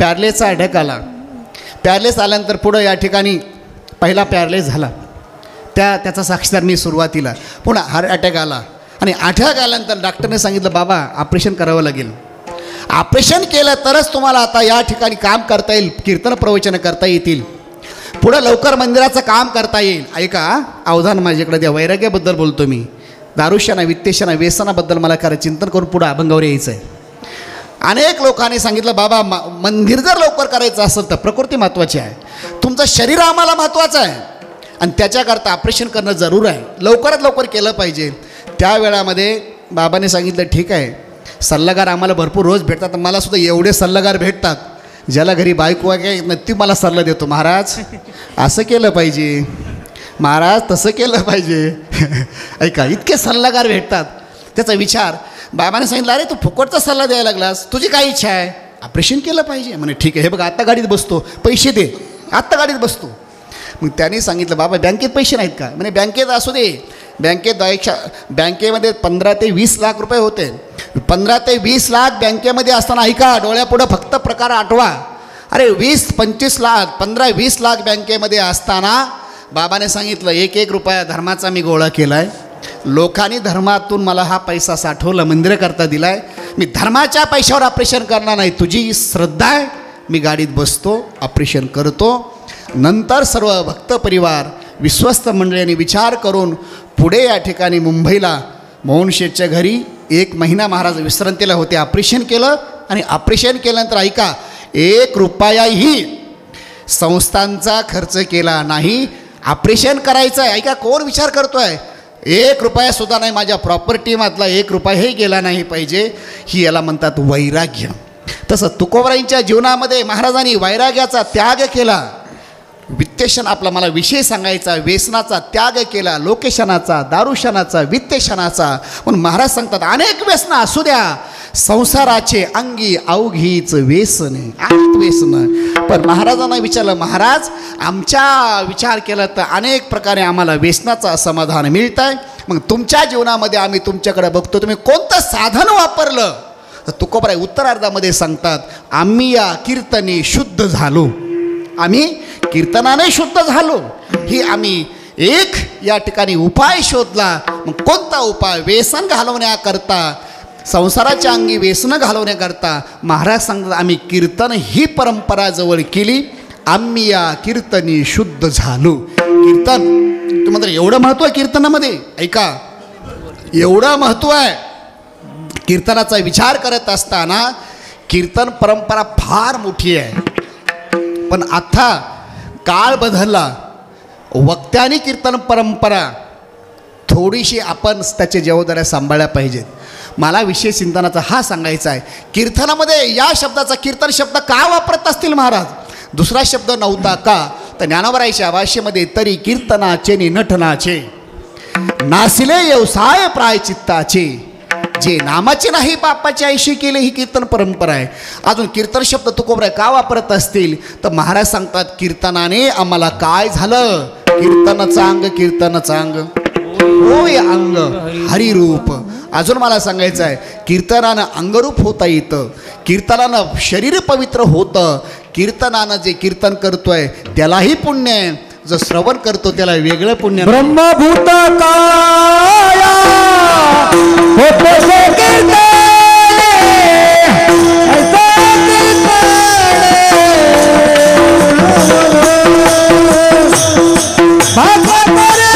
पॅरलेसचा अटॅक आला, पॅरलेस आल्यानंतर पुढं या ठिकाणी पहिला पॅरलेस झाला, त्याचा साक्षीदार मी सुरुवातीला. पुन्हा हार्ट अटॅक आला आणि अटॅक आल्यानंतर डॉक्टरने सांगितलं बाबा ऑपरेशन करावं लागेल. ऑपरेशन केलं तरच तुम्हाला आता या ठिकाणी काम करता येईल, कीर्तन प्रवचन करता येतील, पुढं लवकर मंदिराचं काम करता येईल. ऐका, अवधान माझ्याकडे द्या. वैराग्याबद्दल बोलतो मी. दारुशाना वित्तेशाना व्यसनाबद्दल मला खरं चिंतन करून पुढं अभंगावर यायचं आहे. अनेक लोकांनी सांगितलं बाबा मंदिर जर लवकर करायचं असेल तर प्रकृती महत्त्वाची आहे, तुमचं शरीर आम्हाला महत्त्वाचं आहे आणि त्याच्याकरता ऑपरेशन करणं जरूर आहे, लवकरात लवकर केलं पाहिजे. त्यावेळामध्ये बाबाने सांगितलं ठीक आहे, सल्लागार आम्हाला भरपूर रोज भेटतात, मलासुद्धा एवढे सल्लागार भेटतात, ज्याला घरी बायको आहे ती मला सल्ला देतो, महाराज असं केलं पाहिजे, महाराज तसं केलं पाहिजे. ऐका, इतके सल्लागार भेटतात. त्याचा विचार बाबाने सांगितलं अरे तू फुकटचा सल्ला द्यायला लागलास, तुझी काय इच्छा आहे, ऑपरेशन केलं पाहिजे. म्हणे ठीक आहे, हे बघा आत्ता गाडीत बसतो, पैसे दे, आत्ता गाडीत बसतो. मग त्यांनी सांगितलं बाबा बँकेत पैसे नाहीत का? म्हणे बँकेत असू दे, बँकेमध्ये 15 ते 20 लाख रुपये होते. 15 ते 20 लाख बँकेमध्ये असताना ऐका, डोळ्यापुढं फक्त प्रकार आठवा. अरे 20-25 लाख 15-20 लाख बँकेमध्ये असताना बाबाने सांगितलं 1-1 रुपया धर्माचा मी गोळा केला आहे, लोकांनी धर्मातून मला हा पैसा साठवला, मंदिराकरता दिला आहे, मी धर्माच्या पैशावर ऑपरेशन करणार नाही, तुझी श्रद्धा आहे, मी गाडीत बसतो, ऑपरेशन करतो. नंतर सर्व भक्त परिवार विश्वस्त मंडळींनी विचार करून पुढे या ठिकाणी मुंबईला मोहनशेठच्या घरी 1 महिना महाराज विश्रांतीला होते. ऑपरेशन केलं आणि ऑपरेशन केल्यानंतर ऐका 1 रुपयाही संस्थांचा खर्च केला नाही. ऑपरेशन करायचं आहे, ऐका कोण विचार करतो आहे, 1 रुपयासुद्धा नाही, माझ्या प्रॉपर्टीमधला 1 रुपयाही गेला नाही पाहिजे. ही याला म्हणतात वैराग्य. तसं तुकोबराईंच्या जीवनामध्ये महाराजांनी वैराग्याचा त्याग केला. वित्तेशन आपला मला विषय सांगायचा, व्यसनाचा त्याग केला, लोकेशनाचा, दारुशनाचा, वित्तेशनाचा. म्हणून महाराज सांगतात अनेक व्यसनं असू द्या, संसाराचे अंगी अवघीच व्यसने, अनेक व्यसनं. पण महाराजांना विचारलं महाराज आमच्या विचार केला तर अनेक प्रकारे आम्हाला व्यसनाचं समाधान मिळत आहे, मग तुमच्या जीवनामध्ये आम्ही तुमच्याकडे बघतो, तुम्ही कोणतं साधन वापरलं? तर तुकोबराय उत्तरार्धामध्ये सांगतात आम्ही या कीर्तने शुद्ध झालो, आम्ही कीर्तनाने शुद्ध झालो. ही आम्ही एक या ठिकाणी उपाय शोधला. मग कोणता उपाय? व्यसन घालवण्याकरता, संसाराच्या अंगी व्यसन घालवण्याकरता महाराज सांगतात आम्ही कीर्तन ही परंपरा जवळ केली, आम्ही या कीर्तनी शुद्ध झालो. कीर्तन तुम्हाला एवढं महत्त्व आहे कीर्तनामध्ये, ऐका एवढं महत्त्व आहे. कीर्तनाचा विचार करत असताना कीर्तन परंपरा फार मोठी आहे, पण आता काळ बदलला, वक्त्याने कीर्तन परंपरा थोडीशी आपण त्याच्या जबाबदाऱ्या सांभाळल्या पाहिजेत. मला विशेष चिंतनाचा हा सांगायचा आहे, कीर्तनामध्ये या शब्दाचा कीर्तन शब्द का वापरत असतील महाराज? दुसरा शब्द नव्हता का? तर ज्ञानोबराईच्या भाषेमध्ये तरी कीर्तनाचे नि नटनाचे नासिले व्यवसाय प्रायचित्ताचे, जे नामाचे नाही पापाचे ऐशी केले, ही कीर्तन परंपरा आहे. अजून कीर्तन शब्द तुकोबराय का वापरत असतील तर महाराज सांगतात कीर्तनाने आम्हाला काय झालं? कीर्तनाचं अंग, कीर्तनाचं अंग होय अंग हरिरूप. अजून मला सांगायचं आहे कीर्तनानं अंगरूप होता येतं, कीर्तनानं शरीर पवित्र होतं, कीर्तनानं जे कीर्तन करतोय त्यालाही पुण्य आहे, जो श्रवण करतो त्याला वेगळं पुण्य. ब्रह्मभूत काया होते से कीर्तने, ऐसे कीर्तने भागवत रे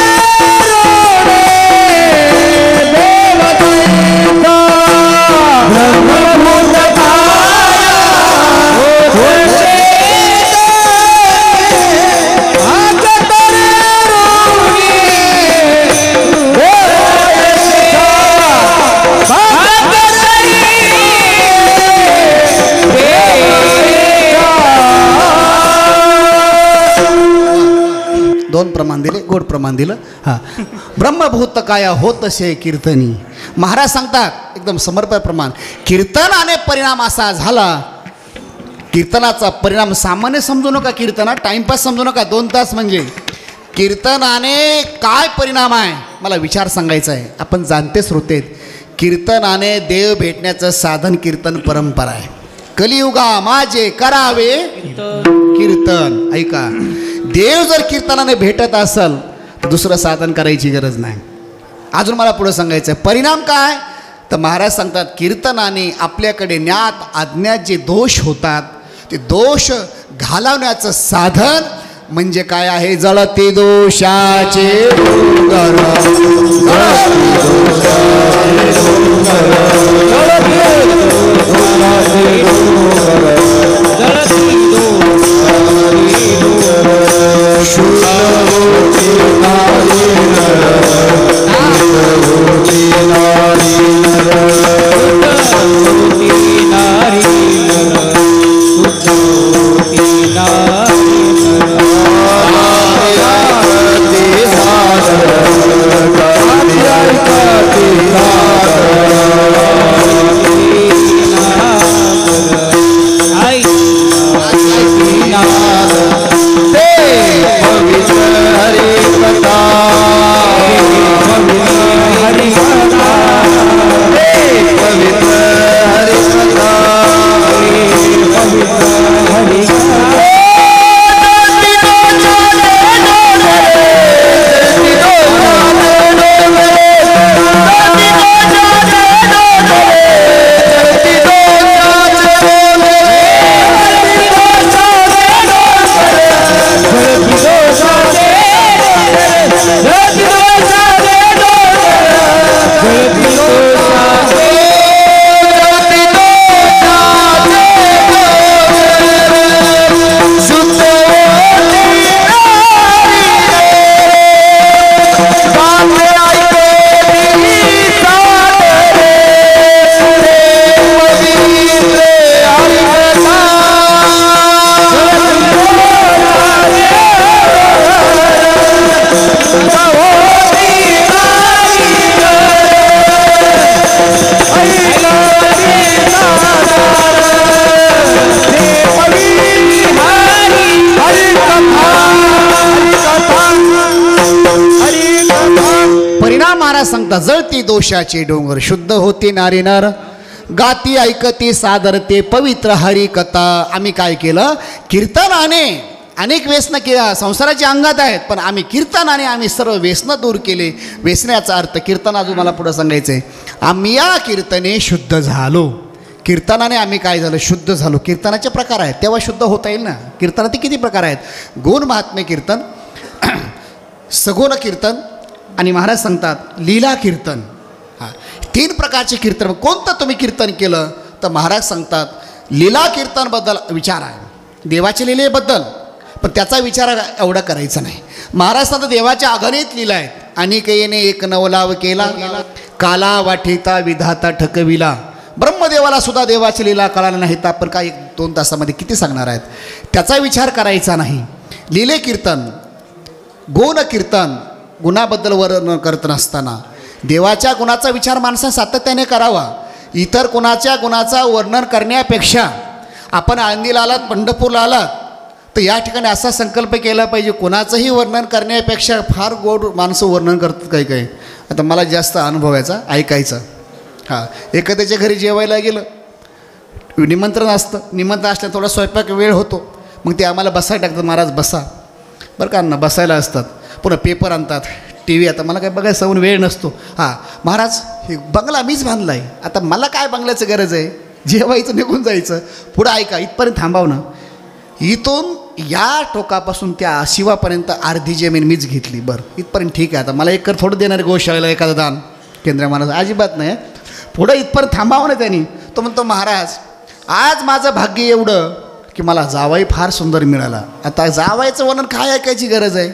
2 प्रमाण दिले, गोड प्रमाण दिलं. हां, ब्रह्मभूत काया होतसे कीर्तनी. महाराज सांगतात एकदम समर्पण प्रमाण, कीर्तनाने परिणाम असा झाला. कीर्तनाचा परिणाम सामान्य समजू नका, कीर्तना टाइमपास समजू नका. 2 तास म्हणजे कीर्तनाने काय परिणाम आहे मला विचार सांगायचा आहे. आपण जाणते श्रोतेत, कीर्तनाने देव भेटण्याचं साधन कीर्तन परंपरा आहे. कलियुगा माझे करावे कीर्तन. ऐका, देव जर कीर्तनाने भेटत असेल तर दुसरं साधन करायची गरज नाही. अजून मला पुढं सांगायचं आहे परिणाम काय. तर महाराज सांगतात कीर्तनाने आपल्याकडे ज्ञात अज्ञात जे दोष होतात ते दोष घालवण्याचं साधन म्हणजे काय आहे. जळती दोषाचे सांगता. जळती दोषाचे डोंगर शुद्ध होते नारी नर. गाती ऐकते सादरते पवित्र हरी कथा. आम्ही काय केलं कीर्तनाने अनेक व्यसनं केला संसाराच्या अंगात आहेत पण आम्ही कीर्तनाने आम्ही सर्व व्यसनं दूर केले. व्यसनाचा अर्थ कीर्तन अजून मला पुढं सांगायचं आहे. आम्ही या कीर्तने शुद्ध झालो. कीर्तनाने आम्ही काय झालं शुद्ध झालो. कीर्तनाचे प्रकार आहेत तेव्हा शुद्ध होता येईल ना. कीर्तनात किती प्रकार आहेत. गुण महात्म्य कीर्तन, सगुण कीर्तन आणि महाराज सांगतात लीला कीर्तन. हां 3 प्रकारचे कीर्तन. कोणतं तुम्ही कीर्तन केलं तर महाराज सांगतात लीला कीर्तनबद्दल विचार आहे. देवाच्या लीलेबद्दल पण त्याचा विचार एवढा करायचा नाही. महाराज सांगतात देवाच्या अगणित लीला आहेत. अनिकेने एक नवलाव केला काला वाठिता विधाता ठकविला. ब्रह्मदेवाला सुद्धा देवाची लीला कळाला नाही तर आपण काय 1-2 तासामध्ये किती सांगणार आहेत. त्याचा विचार करायचा नाही. लीले कीर्तन, गुण कीर्तन, गुणाबद्दल वर्णन करत नसताना देवाच्या गुणाचा विचार माणसाने सातत्याने करावा. इतर कुणाच्या गुणाचा वर्णन करण्यापेक्षा आपण आळंदीला आलात पंढरपूरला आलात तर या ठिकाणी असा संकल्प केला पाहिजे कुणाचंही वर्णन करण्यापेक्षा फार गोड माणसं वर्णन करतात काही काही. आता मला जास्त अनुभव याचा ऐकायचा. हां एखाद्याच्या घरी जेवायला गेलं निमंत्रण असतं. निमंत्रण असल्यानं थोडा स्वयंपाक वेळ होतो मग ते आम्हाला बसायला टाकतात. महाराज बसा बरं का अण्णा बसायला असतात. पुन्हा पेपर आणतात टी व्ही. आता मला काय बघायला सवून वेळ नसतो. हां महाराज हे बंगला मीच बांधला आहे आता मला काय बंगल्याचं गरज आहे. जेवायचं निघून जायचं. पुढं ऐका इथपर्यंत थांबाव ना. इथून या टोकापासून त्या शिवापर्यंत अर्धी जमीन मीच घेतली. बरं इथपर्यंत ठीक आहे. आता मला एक थोडं देणार गोशाळेला एखादं दान केंद्र महाराज अजिबात नाही. पुढं इथपर्यंत थांबावं ना त्यांनी. तो म्हणतो महाराज आज माझं भाग्य एवढं की मला जावाई फार सुंदर मिळाला. आता जावायचं वर्णन काय ऐकायची गरज आहे.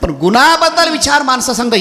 पण गुणाबद्दल विचार माणसं सांगतात.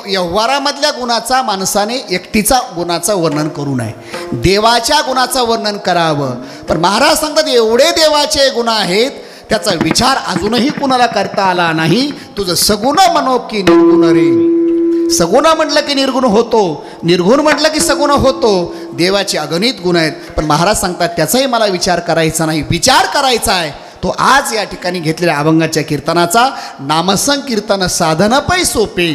व्यवहारामधल्या गुणाचा माणसाने एकटीचा गुणाचं वर्णन करू नये. देवाच्या गुणाचं वर्णन करावं. पण महाराज सांगतात एवढे देवाचे गुण आहेत त्याचा विचार अजूनही कुणाला करता आला नाही. तुझं सगुण म्हणो की निर्गुण रे. सगुण म्हटलं की निर्गुण होतो, निर्गुण म्हटलं की सगुण होतो. देवाचे अगणित गुण आहेत, पण महाराज सांगतात त्याचाही मला विचार करायचा नाही. विचार करायचा आहे तो आज या ठिकाणी घेतलेल्या अभंगाच्या कीर्तनाचा. नामसंकीर्तन साधन पै सोपे,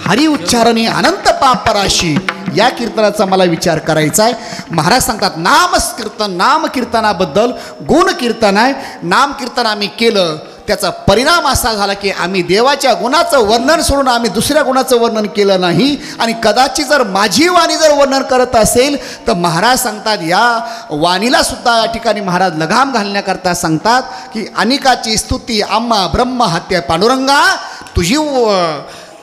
हरी उच्चारणी अनंत पापराशी. या कीर्तनाचा मला विचार करायचा आहे. महाराज सांगतात नामकीर्तन, नामकीर्तनाबद्दल गुण कीर्तन आहे. नामकीर्तन आम्ही केलं, त्याचा परिणाम असा झाला की आम्ही देवाच्या गुणाचं वर्णन सोडून आम्ही दुसऱ्या गुणाचं वर्णन केलं नाही. आणि कदाचित जर माझी वाणी जर वर्णन करत असेल तर महाराज सांगतात या वाणीला सुद्धा या ठिकाणी महाराज लगाम घालण्याकरता सांगतात की अनिकाची स्तुती आम्हा ब्रह्म हत्या पांडुरंगा. तुझी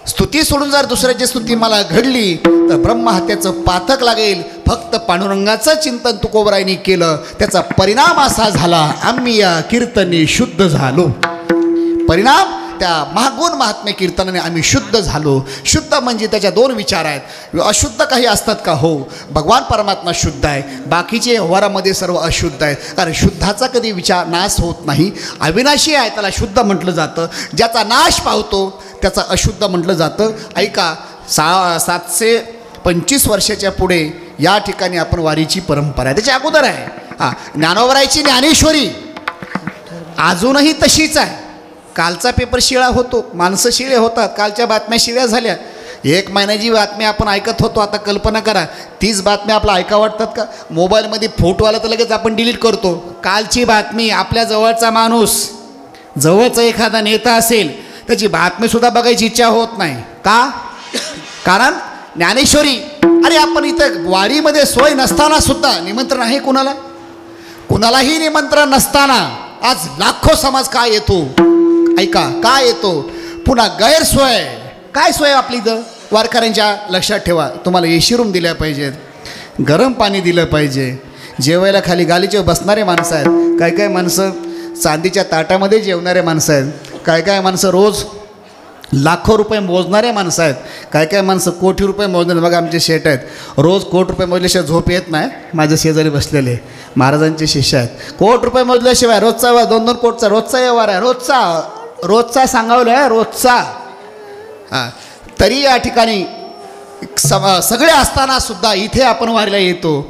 स्तुती सोडून जर दुसऱ्याची स्तुती मला घडली तर ब्रह्महत्याचं पातक लागेल. फक्त पांडुरंगाचं चिंतन तुकोबरायांनी केलं, त्याचा परिणाम असा झाला आम्ही या कीर्तने शुद्ध झालो. परिणाम त्या महागुण महात्म्य कीर्तनाने आम्ही शुद्ध झालो. शुद्ध म्हणजे त्याच्या दोन विचार आहेत. अशुद्ध काही असतात का? हो, भगवान परमात्मा शुद्ध आहे, बाकीचे व्यवहारामध्ये सर्व अशुद्ध आहेत. कारण शुद्धाचा कधी विचार नाश होत नाही. अविनाशी आहे त्याला शुद्ध म्हटलं जातं. ज्याचा नाश पावतो त्याचा अशुद्ध म्हटलं जातं. ऐका, 725 वर्षाच्या पुढे या ठिकाणी आपण वारीची परंपरा आहे. त्याच्या अगोदर आहे ज्ञानोबरायची ज्ञानेश्वरी अजूनही तशीच आहे. कालचा पेपर शिळा होतो, माणसं शिळे होतात, कालच्या बातम्या शिळ्या झाल्या. 1 महिन्याची बातमी आपण ऐकत होतो. आता कल्पना करा 30 बातम्या आपल्या ऐका वाटतात का? मोबाईलमध्ये फोटो आला तर लगेच आपण डिलीट करतो. कालची बातमी आपल्या जवळचा माणूस, जवळचा एखादा नेता असेल त्याची बातमीसुद्धा बघायची इच्छा होत नाही. का? कारण ज्ञानेश्वरी. अरे आपण इथं वारीमध्ये सोय नसताना सुद्धा निमंत्रण आहे कुणाला? कुणालाही निमंत्रण नसताना आज लाखो समाज काय येतो? ऐका, काय येतो? पुन्हा गैरसोय. काय सोय आपली इथं वारकऱ्यांच्या? लक्षात ठेवा, तुम्हाला एसी रूम दिल्या पाहिजेत, गरम पाणी दिलं पाहिजे, जेवायला खाली गालीचे बसणारे माणसं आहेत, काय काय माणसं चांदीच्या ताटामध्ये जेवणारे माणसं आहेत, काय काय माणसं रोज लाखो रुपये मोजणारे माणसं आहेत, काय काय माणसं कोटी रुपये मोजणारे. बघा आमचे शेट आहेत, रोज कोटी रुपये मोजल्याशिवाय झोप येत नाही. माझ्या शेजारी बसलेले महाराजांचे शिष्य आहेत. कोटी रुपये मोजल्याशिवाय रोजचा 2-2 कोटचा रोजचा व्यवहार आहे. रोजचा सांगावलं आहे, रोजचा. तरी या ठिकाणी सगळे असताना सुद्धा इथे आपण वारीला येतो.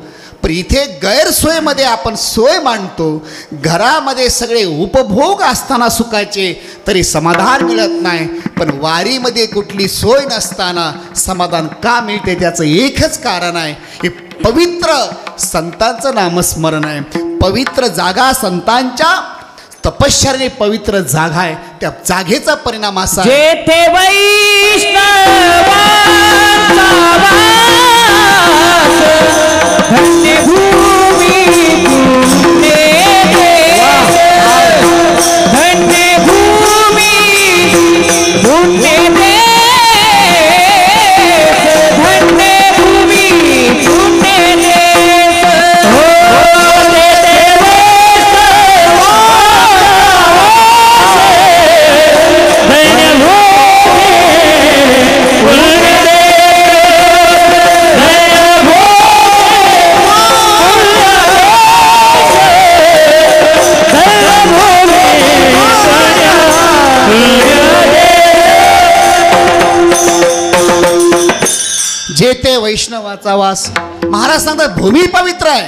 पण इथे गैरसोयीमध्ये आपण सोय मांडतो. घरामध्ये सगळे उपभोग असताना सुखाचे तरी समाधान मिळत नाही. पण वारीमध्ये कुठली सोय नसताना समाधान का मिळते? त्याचं एकच कारण आहे, हे पवित्र संतांचं नामस्मरण आहे. पवित्र जागा संतांच्या तपश्चर्याने पवित्र जागा आहे. त्या जागेचा परिणाम असा जेथे वैष्णवांचा वास, धन्य भूमी पुण्य देश, धन्य भूमी पुण्य देश, धन्य भूमी पुण्य देश. जेथे वैष्णवाचा वास. महाराज सांगतात भूमी पवित्र आहे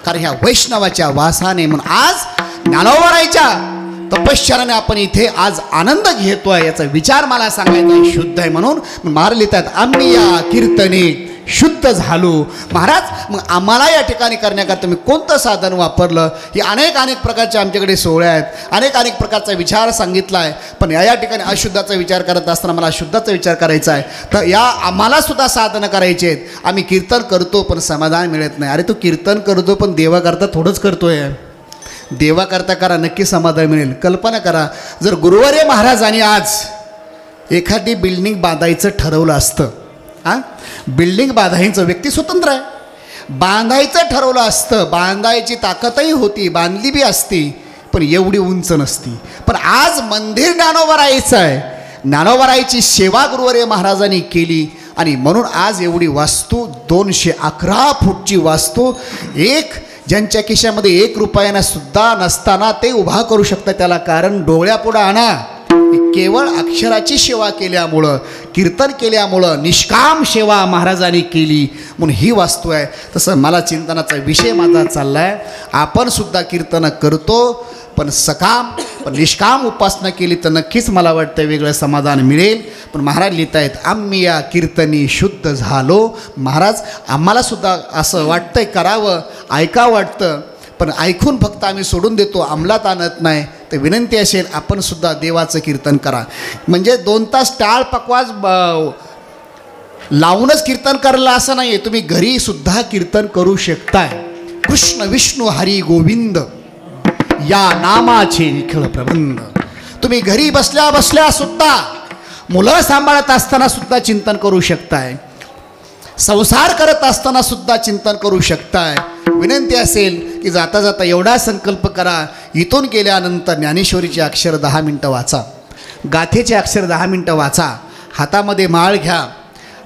कारण ह्या वैष्णवाच्या वासाने. म्हणून आज ज्ञानोबरायांच्या तपश्चर्याने आपण इथे आज आनंद घेतोय. याचा विचार मला सांगायचा आहे, शुद्ध आहे म्हणून. महाराज लिहितात आम्ही या कीर्तने शुद्ध झालो. महाराज मग आम्हाला या ठिकाणी करण्याकरता मी कोणतं साधन वापरलं? ही अनेक प्रकारचे आमच्याकडे सोहळे आहेत, अनेक प्रकारचा विचार सांगितला आहे. पण या ठिकाणी अशुद्धाचा विचार करत असताना मला शुद्धाचा विचार करायचा आहे. तर या आम्हाला सुद्धा साधनं करायचे आहेत. आम्ही कीर्तन करतो पण समाधान मिळत नाही. अरे तू कीर्तन करतो पण देवाकरता थोडंच करतोय. देवाकरता करा, नक्की समाधान मिळेल. कल्पना करा, जर गुरुवारी महाराजांनी आज एखादी बिल्डिंग बांधायचं ठरवलं असतं, बिल्डिंग बांधायचं व्यक्ती स्वतंत्र आहे, बांधायचं ठरवलं असतं, बांधायची ताकदही होती, बांधली बी असती, पण एवढी उंच नसती. पण आज मंदिर ज्ञानोबरायचं आहे. ज्ञानोबरायची सेवा गुरुवारी महाराजांनी केली आणि म्हणून आज एवढी वास्तू 211 फूटची वास्तू, एक ज्यांच्या खिशामध्ये 1 रुपयाना सुद्धा नसताना ते उभा करू शकतात त्याला, कारण डोळ्यापुढं आणा. केवळ अक्षराची सेवा केल्यामुळं, कीर्तन केल्यामुळं निष्काम सेवा महाराजांनी केली म्हणून ही वास्तू आहे. तसं मला चिंतनाचा विषय माझा चालला आहे. आपण सुद्धा कीर्तनं करतो, पण पण निष्काम उपासना केली तर नक्कीच मला वाटतं वेगळं समाधान मिळेल. पण महाराज लिहित आहेत, आम्ही या कीर्तनी शुद्ध झालो. महाराज आम्हाला सुद्धा असं वाटतंय करावं, ऐकावं वाटतं, पण ऐकून फक्त आम्ही सोडून देतो, अंमलात आणत नाही. तर विनंती असेल आपण सुद्धा देवाचं कीर्तन करा. म्हणजे 2 तास टाळ पकवाज लावूनच कीर्तन करायला असं नाही आहे, तुम्ही घरी सुद्धा कीर्तन करू शकताय. कृष्ण विष्णू हरी गोविंद या नामाचे निखळ प्रबंध. तुम्ही घरी बसल्या बसल्या सुद्धा, मुलं सांभाळत असताना सुद्धा चिंतन करू शकताय, संसार करत असताना सुद्धा चिंतन करू शकताय. विनंती असेल की जाता जाता एवढा संकल्प करा, इथून गेल्यानंतर ज्ञानेश्वरीचे अक्षर 10 मिनटं वाचा, गाथेचे अक्षर 10 मिनटं वाचा, हातामध्ये माळ घ्या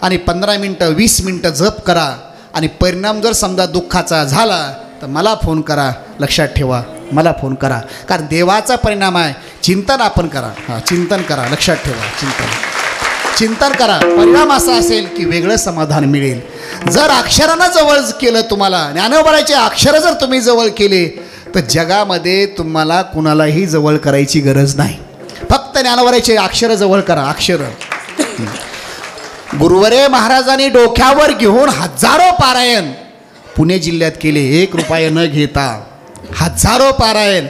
आणि 15 मिनटं 20 मिनटं जप करा. आणि परिणाम जर समजा दुःखाचा झाला तर मला फोन करा. लक्षात ठेवा, मला फोन करा, कारण देवाचा परिणाम आहे. चिंतन आपण करा, चिंतन करा, लक्षात ठेवा, चिंतन करा. परिणाम असा असेल की वेगळं समाधान मिळेल. जर अक्षरानं जवळ केलं, तुम्हाला ज्ञानोबाचे अक्षर जर तुम्ही जवळ केले तर जगामध्ये तुम्हाला कुणालाही जवळ करायची गरज नाही. फक्त ज्ञानोबाचे अक्षर जवळ करा. अक्षर गुरुवरे महाराजांनी डोक्यावर घेऊन हजारो पारायण पुणे जिल्ह्यात केले, 1 रुपया न घेता हजारो पारायण.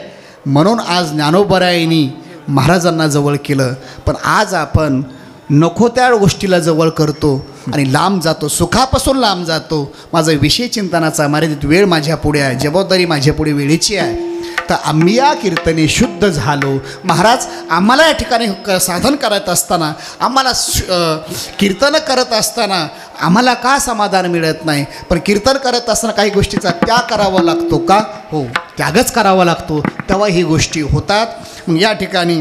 म्हणून आज ज्ञानोबरायांनी महाराजांना जवळ केलं. पण आज आपण नको त्या गोष्टीला जवळ करतो आणि लांब जातो, सुखापासून लांब जातो. माझा विषय चिंतनाचा मर्यादित वेळ माझ्या पुढे आहे, जबाबदारी माझ्या पुढे वेळेची आहे. तर आम्ही या कीर्तने शुद्ध झालो. महाराज आम्हाला या ठिकाणी साधन करत असताना, आम्हाला कीर्तन करत असताना आम्हाला का समाधान मिळत नाही? पण कीर्तन करत असताना काही गोष्टीचा त्याग करावा लागतो का? हो, त्यागच करावा लागतो, तेव्हा ही गोष्टी होतात. मग या ठिकाणी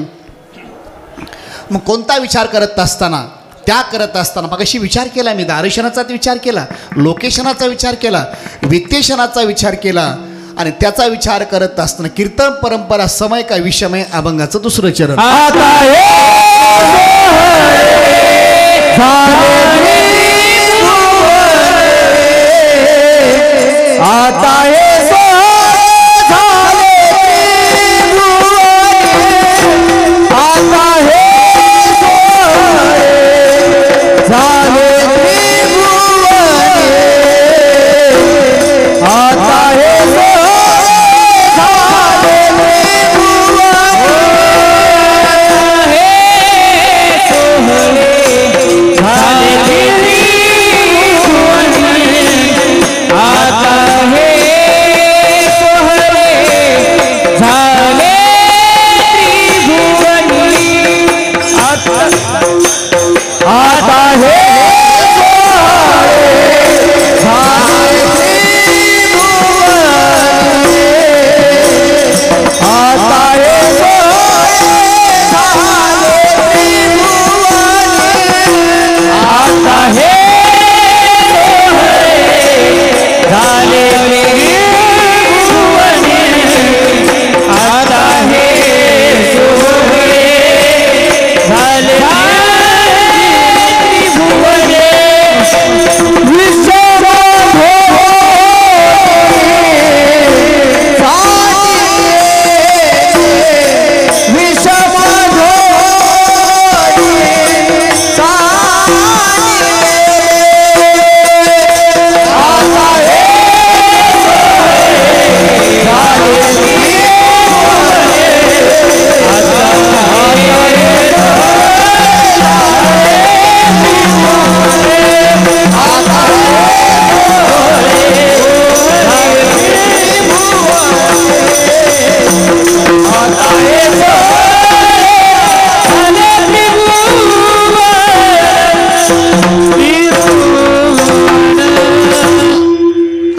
मग कोणता विचार करत असताना, त्याग करत असताना, मग अशी विचार केला मी, दारेशनाचा विचार केला, लोकेशनाचा विचार केला, वित्तेशनाचा विचार केला. आणि त्याचा विचार करत असताना कीर्तन परंपरा समय का विषमय अभंगाचं 2रं चरण.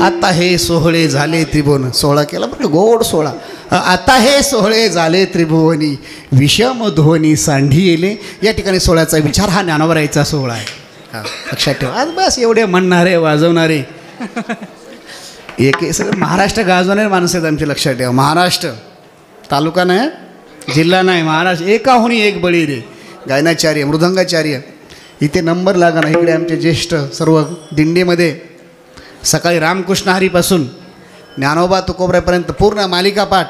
आता हे सोहळे झाले त्रिभुवन, 16 केला बरं, गोड 16. आता हे सोहळे झाले त्रिभुवनी, विषम ध्वनी सांढी येले. या ठिकाणी 16चा विचार हा ज्ञानोबरायांचा सोहळा आहे. लक्षात ठेवा. आज बस एवढे म्हणणारे वाजवणारे एक सगळं महाराष्ट्र गाजवणारे माणसं आहेत आमचे, लक्षात ठेवा. महाराष्ट्र तालुका नाही, जिल्हा नाही, महाराष्ट्र एकाहुनी एक बळी रे. गायनाचार्य, मृदंगाचार्य इथे नंबर लागा ना. इकडे आमचे ज्येष्ठ सर्व दिंडीमध्ये सकाळी रामकृष्ण हरीपासून ज्ञानोबा तुकोबऱ्यापर्यंत पूर्ण मालिका पाठ.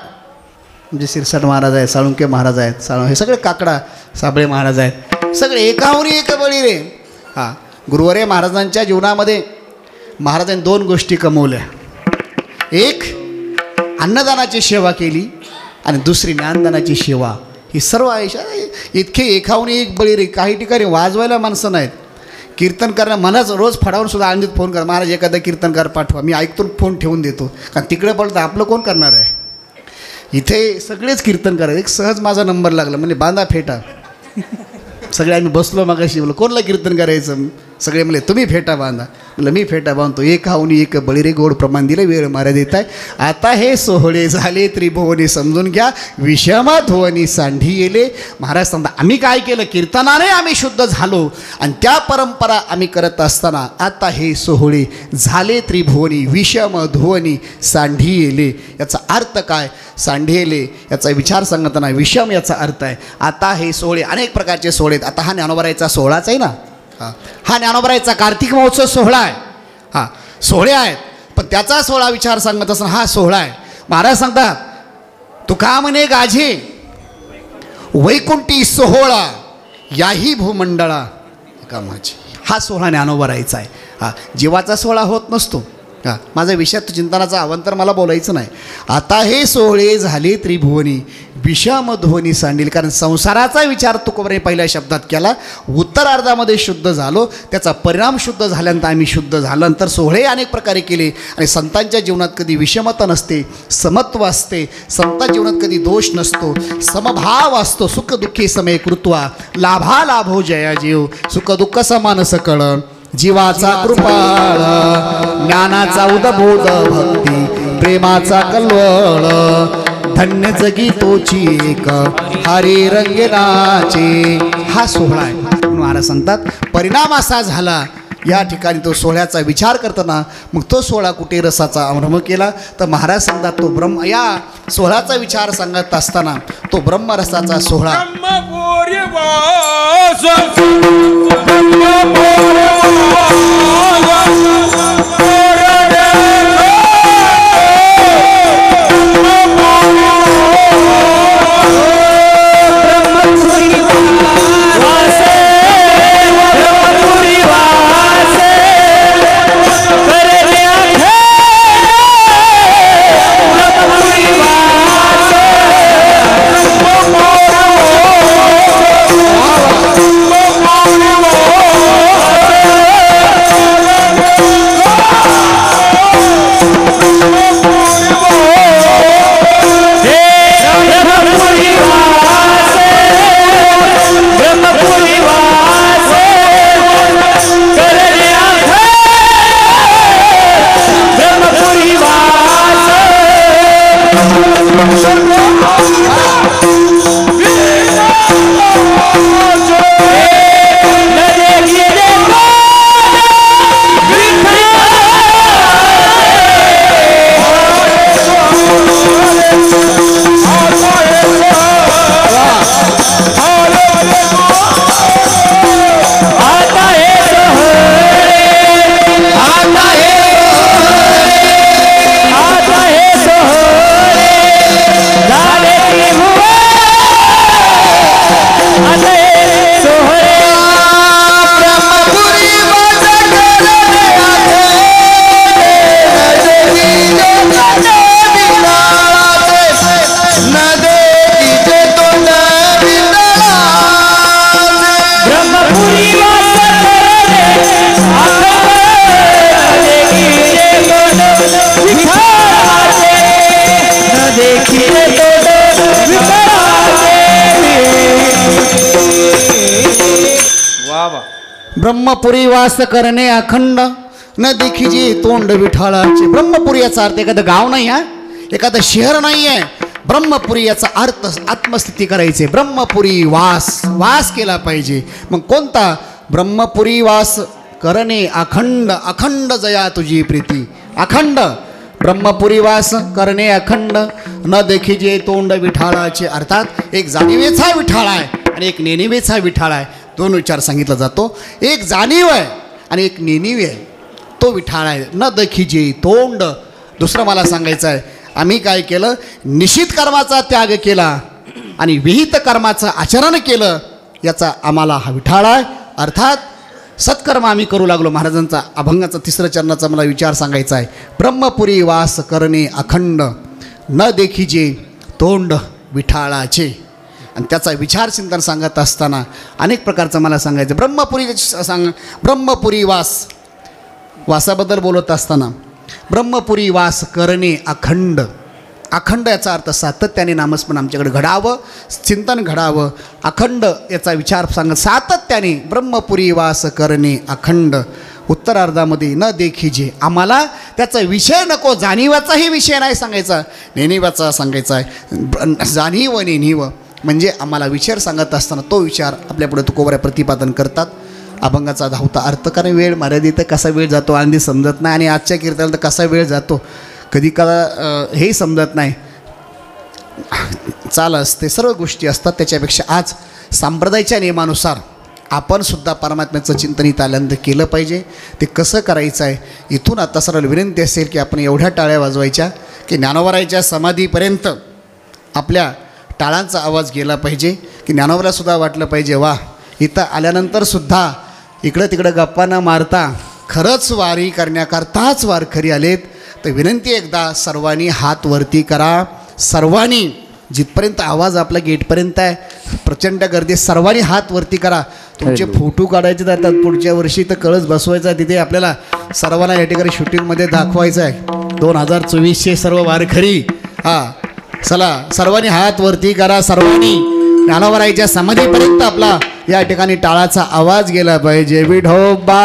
म्हणजे शिरसाट महाराज आहेत, साळुंके महाराज आहेत, हे सगळे काकडा साबळे महाराज आहेत, सगळे एकाहुनी एक बळी रे. हां, गुरुवर्य महाराजांच्या जीवनामध्ये महाराजांनी 2 गोष्टी कमवल्या. एक अन्नदानाची सेवा केली आणि दुसरी ज्ञानदानाची सेवा. ही सर्व आयुष्यात इतके एकाहुनी एक बळी रे. काही ठिकाणी वाजवायला माणसं नाहीत, कीर्तन करणं. मलाच रोज फडावून सुद्धा आनंदीत फोन करा, महाराज एखादा कीर्तनकार पाठवा, मी ऐकतो फोन ठेवून देतो. कारण तिकडे पडलं तर आपलं कोण करणार आहे. इथे सगळेच कीर्तन करा. एक सहज माझा नंबर लागला, म्हणजे बांधा फेटा. सगळे आम्ही बसलो मागाशी, बोल कोणला कीर्तन करायचं. सगळे म्हणले तुम्ही फेटा बांधा. म्हणलं मी फेटा बांधतो. एकाहुनी एक बळी रे, गोड प्रमाण दिले, वेळ मारा देत आहे. आता हे सोहळे झाले त्रिभुवनी, समजून घ्या विषमा ध्वनी सांढी येले. महाराज सांगता आम्ही काय केलं, कीर्तनाने आम्ही शुद्ध झालो आणि त्या परंपरा आम्ही करत असताना आता हे सोहळे झाले त्रिभुवनी, विषम ध्वनी सांढी येले. याचा अर्थ काय, सांढी येले याचा विचार सांगताना विषम याचा अर्थ आहे. आता हे सोहळे अनेक प्रकारचे सोहळे आहेत. आता हा ज्ञानोबरायचा सोहळाच आहे ना. हा ज्ञानोबरायचा कार्तिक महोत्सव सोहळा आहे. हा सोहळे आहेत, पण त्याचा सोहळा विचार सांगत असताना हा सोहळा आहे. महाराज सांगतात तुका म्हणे गाझे वैकुंठी सोहळा याही भूमंडळा कामाची. हा सोहळा ज्ञानोबरायचा आहे. हा जीवाचा सोहळा होत नसतो. हां, माझा विषय चिंतनाचा अवंतर मला बोलायचं नाही. आता हे सोहळे झाले त्रिभुवनी, विषम ध्वनी सांडील. कारण संसाराचा विचार तुकोबराने पहिल्या शब्दात केला, उत्तरार्धामध्ये शुद्ध झालो, त्याचा परिणाम शुद्ध झाल्यानंतर आम्ही शुद्ध झाल्यानंतर सोहळे अनेक प्रकारे केले. आणि संतांच्या जीवनात कधी विषमता नसते, समत्व असते. संतांच्या जीवनात कधी दोष नसतो, समभाव असतो. सुख दुःखी समय कृत्वा लाभा लाभो जया जीव, सुख दुःख समान सकळ. जीवाचा कृपाळ, ज्ञानाचा उदबोध भक्ती, प्रेमाचा कल्वळ. धन्य जगी तोची एक, हरी रंगे नाचे. हा सोहळा आहे. महाराज सांगतात परिणाम असा झाला. या ठिकाणी तो सोहळ्याचा विचार करताना मग तो सोहळा कुठे रसाचा आरंभ केला, तर महाराज सांगतात तो ब्रह्म. या सोहळ्याचा विचार सांगत असताना तो ब्रह्मरसाचा सोहळा. ब्रह्मपुरी वास करणे अखंड, न देखीजे तोंड विठाळाचे. ब्रह्मपुरी याचा अर्थ एखादं गाव नाही, हा एखादं शहर नाही आहे. ब्रह्मपुरी याचा अर्थ आत्मस्थिती करायचे. ब्रह्मपुरी वास, वास केला पाहिजे. मग कोणता, ब्रह्मपुरी वास करणे अखंड, अखंड जया तुझी प्रीती. अखंड ब्रह्मपुरी वास करणे अखंड न देखीजे तोंड विठाळाचे. अर्थात एक जाणीवेचा विठाळ आहे आणि एक नेणिवेचा विठाळ आहे. दोन विचार सांगितला जातो. एक जाणीव आहे आणि एक नेणिवे आहे. तो विठाळ आहे. न देखीजे तोंड. दुसरं मला सांगायचं आहे, आम्ही काय केलं, निश्चित कर्माचा त्याग केला आणि विहित कर्माचं आचरण केलं, याचा आम्हाला हा विठाळ आहे. अर्थात सत्कर्म आम्ही करू लागलो. महाराजांचा अभंगाचा 3 चरणाचा मला विचार सांगायचा आहे. ब्रह्मपुरी वास करणे अखंड न देखीजे तोंड विठाळाचे. आणि त्याचा विचार चिंतन सांगत असताना अनेक प्रकारचं मला सांगायचं. ब्रह्मपुरी वासाबद्दल बोलत असताना ब्रह्मपुरी वास करणे अखंड. अखंड याचा अर्थ सातत्याने नामस्मरण आमच्याकडे घडावं, चिंतन घडावं. अखंड याचा विचार सांगत सातत्याने ब्रह्मपुरी वास करणे अखंड. उत्तरार्धामध्ये न देखीजे. आम्हाला त्याचा विषय नको, जाणीवाचाही विषय नाही सांगायचा, नेणिवाचा सांगायचा आहे. जाणीव नेणिव म्हणजे आम्हाला विचार सांगत असताना तो विचार आपल्यापुढे तुकोबऱ्या प्रतिपादन करतात. अभंगाचा धावता अर्थ, कारण वेळ मर्यादित, कसा वेळ जातो आणि समजत नाही. आणि आजच्या कीर्तनाला तर कसा वेळ जातो कधी का हेही समजत नाही. चाल असते, सर्व गोष्टी असतात. त्याच्यापेक्षा आज संप्रदायाच्या नियमानुसार आपण सुद्धा परमात्म्याचं चिंतन इथं आल्यानंतर केलं पाहिजे. ते कसं करायचं आहे, इथून आता सरळ विनंती असेल की आपण एवढ्या टाळ्या वाजवायच्या की ज्ञानोबारायांच्या समाधीपर्यंत आपल्या टाळांचा आवाज गेला पाहिजे, की ज्ञानोबालासुद्धा वाटलं पाहिजे वा, इथं आल्यानंतरसुद्धा इकडं तिकडं गप्पा न मारता खरंच वारी करण्याकरताच वारकरी आलेत. तर विनंती एकदा सर्वांनी हात वरती करा. सर्वांनी जिथपर्यंत आवाज आपल्या गेटपर्यंत आहे, प्रचंड गर्दी, सर्वांनी हात वरती करा. तुमचे फोटो काढायचे जातात. पुढच्या वर्षी तर कळस बसवायचा आहे, तिथे आपल्याला सर्वांना या ठिकाणी शूटिंगमध्ये दाखवायचं आहे. 2024चे सर्व वारकरी. हां चला, सर्वांनी हात वरती करा. सर्वांनी ज्ञानोबारायांच्या समाधीपर्यंत आपला या ठिकाणी टाळाचा आवाज गेला पाहिजे. विठोबा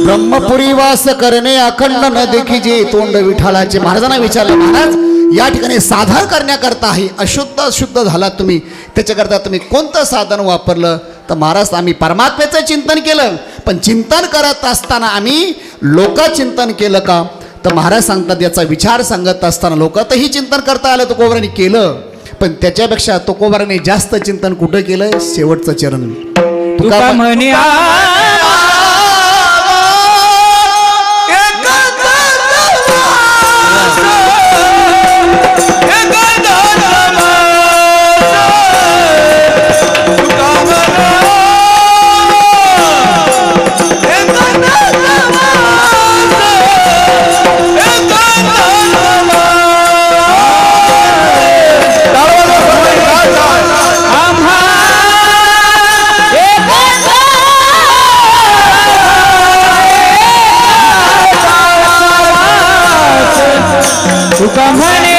ब्रह्मपुरी वास करणे अखंड न देखी जे तोंड विठालाचे. महाराजांना विचारलं, महाराज या ठिकाणी साधन करण्याकरता आहे, अशुद्ध झाला तुम्ही, त्याच्याकरता तुम्ही कोणतं साधन वापरलं? तर महाराज आम्ही परमात्म्याचं चिंतन केलं, पण चिंतन करत असताना आम्ही लोकचिंतन केलं का? तर महाराज सांगतात याचा विचार सांगत असताना लोकातही चिंतन करता आलं तुकोबारांनी केलं, पण त्याच्यापेक्षा तुकोबारांनी जास्त चिंतन कुठं केलं? शेवटचं चरण. तुका म्हणे तुका म्हणे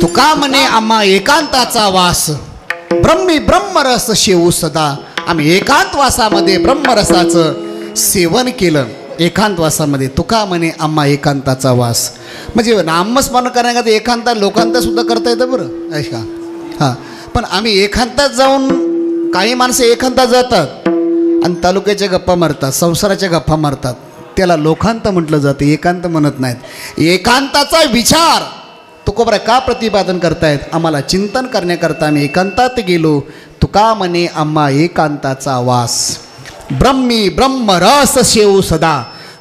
तुका म्हणे आम्हा एकांताचा वास, ब्रह्मी ब्रह्मरस शेवू सदा. आम्ही एकांतवासामध्ये ब्रह्मरसाचं सेवन केलं. एकांतवासामध्ये तुका म्हणे आम्हा एकांताचा वास, म्हणजे नामस्मरण करण्याकरता एकांत लोकांत सुद्धा करता येतं बरं ऐका. हां, पण आम्ही एकांतात जाऊन, काही माणसं एकांतात जातात आणि तालुक्याच्या गप्पा मारतात, संसाराच्या गप्पा मारतात, त्याला लोकांत म्हटलं जातं, एकांत म्हणत नाहीत. एकांताचा विचार तुकोबरा का प्रतिपादन करतायत? आम्हाला चिंतन करण्याकरता आम्ही एकांतात गेलो. तुका म्हणे आम्हा एकांताचा वास, ब्रह्मी ब्रह्मरस शेवू सदा.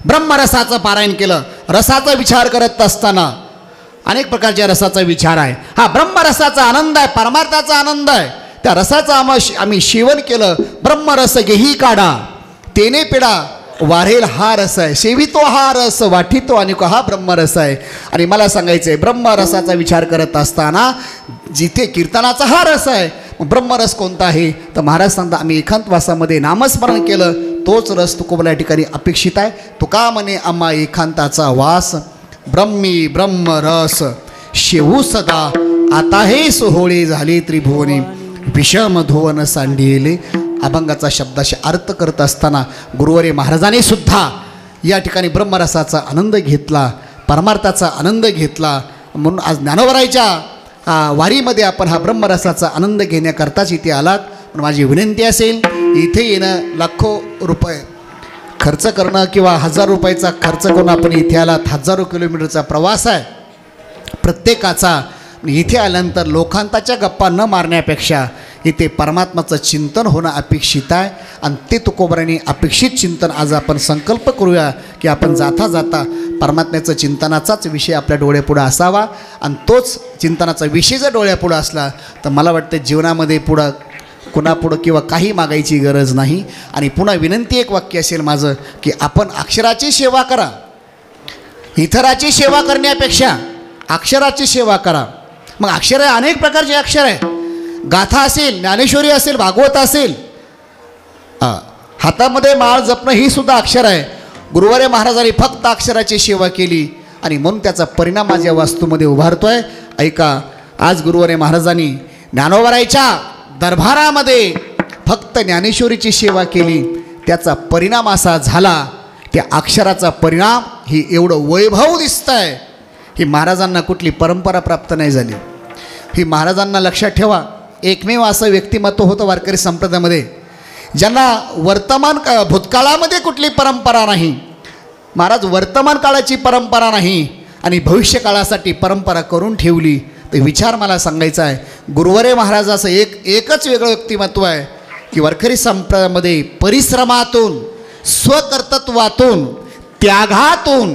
ब्रह्मरसाचं पारायण केलं. रसाचा विचार करत असताना अनेक प्रकारच्या रसाचा विचार आहे. हा ब्रह्मरसाचा आनंद आहे, परमार्थाचा आनंद आहे. त्या रसाचा आम्ही सेवन केलं. ब्रह्मरस घेही काढा, तेने पिढा वाढेल हा रस आहे. सेवितो हा रस, वाटितो अनेक हा ब्रह्मरस आहे. आणि मला सांगायचं आहे, ब्रह्मरसाचा विचार करत असताना जिथे कीर्तनाचा हा रस आहे, ब्रह्मरस कोणता आहे? तर महाराज सांगता आम्ही एकांतवासामध्ये नामस्मरण केलं, तोच रस तुकोबला या ठिकाणी अपेक्षित आहे. तुका म्हणे आम्हा एकांताचा वास, ब्रह्मी ब्रह्मरस शेवू सदा. आता हे सोहळे झाले त्रिभुवने, विषम धुवन सांडिले. अभंगाचा शब्दाशी अर्थ करत असताना गुरुवारी महाराजांनी सुद्धा या ठिकाणी ब्रह्मरसाचा आनंद घेतला, परमार्थाचा आनंद घेतला. म्हणून आज ज्ञानोबराईच्या वारीमध्ये आपण हा ब्रह्मरसाचा आनंद घेण्याकरताच इथे आलात. पण माझी विनंती असेल, इथे येणं लाखो रुपये खर्च करणं किंवा 1000 रुपयाचा खर्च करून आपण इथे आलात. हजारो किलोमीटरचा प्रवास आहे प्रत्येकाचा. इथे आल्यानंतर लोकांताच्या गप्पा न मारण्यापेक्षा इथे परमात्माचं चिंतन होणं अपेक्षित आहे. आणि ते तुकोबरांनी अपेक्षित चिंतन आज आपण संकल्प करूया की आपण जाता जाता परमात्म्याचं चिंतनाचाच विषय आपल्या डोळ्यापुढं असावा. आणि तोच चिंतनाचा विषय जर डोळ्यापुढं असला तर मला वाटतं जीवनामध्ये पुढं कुणापुढं किंवा काही मागायची गरज नाही. आणि पुन्हा विनंती एक वाक्य असेल माझं की आपण अक्षराची सेवा करा, इतराची सेवा करण्यापेक्षा अक्षराची सेवा करा. मग अक्षर आहे, अनेक प्रकारचे अक्षर आहे. गाथा असेल, ज्ञानेश्वरी असेल, भागवत असेल, हातामध्ये माळ जपणं ही सुद्धा अक्षर आहे. गुरुवारे महाराजांनी फक्त अक्षराची सेवा केली आणि म्हणून त्याचा परिणाम माझ्या वास्तूमध्ये उभारतोय. ऐका, आज गुरुवारे महाराजांनी ज्ञानोबारायच्या दरबारामध्ये फक्त ज्ञानेश्वरीची सेवा केली, त्याचा परिणाम असा झाला, त्या अक्षराचा परिणाम ही एवढं वैभव दिसतंय. ही महाराजांना कुठली परंपरा प्राप्त नाही झाली. ही महाराजांना लक्षात ठेवा, एकमेव असं व्यक्तिमत्व होतं वारकरी संप्रदायामध्ये ज्यांना भूतकाळामध्ये कुठली परंपरा नाही. महाराज वर्तमान काळाची परंपरा नाही आणि भविष्य काळासाठी परंपरा करून ठेवली. तर विचार मला सांगायचा आहे, गुरुवारे महाराजाचं एकच वेगळं व्यक्तिमत्व आहे की वारकरी संप्रदायामध्ये परिश्रमातून, स्वकर्तृत्वातून, त्यागातून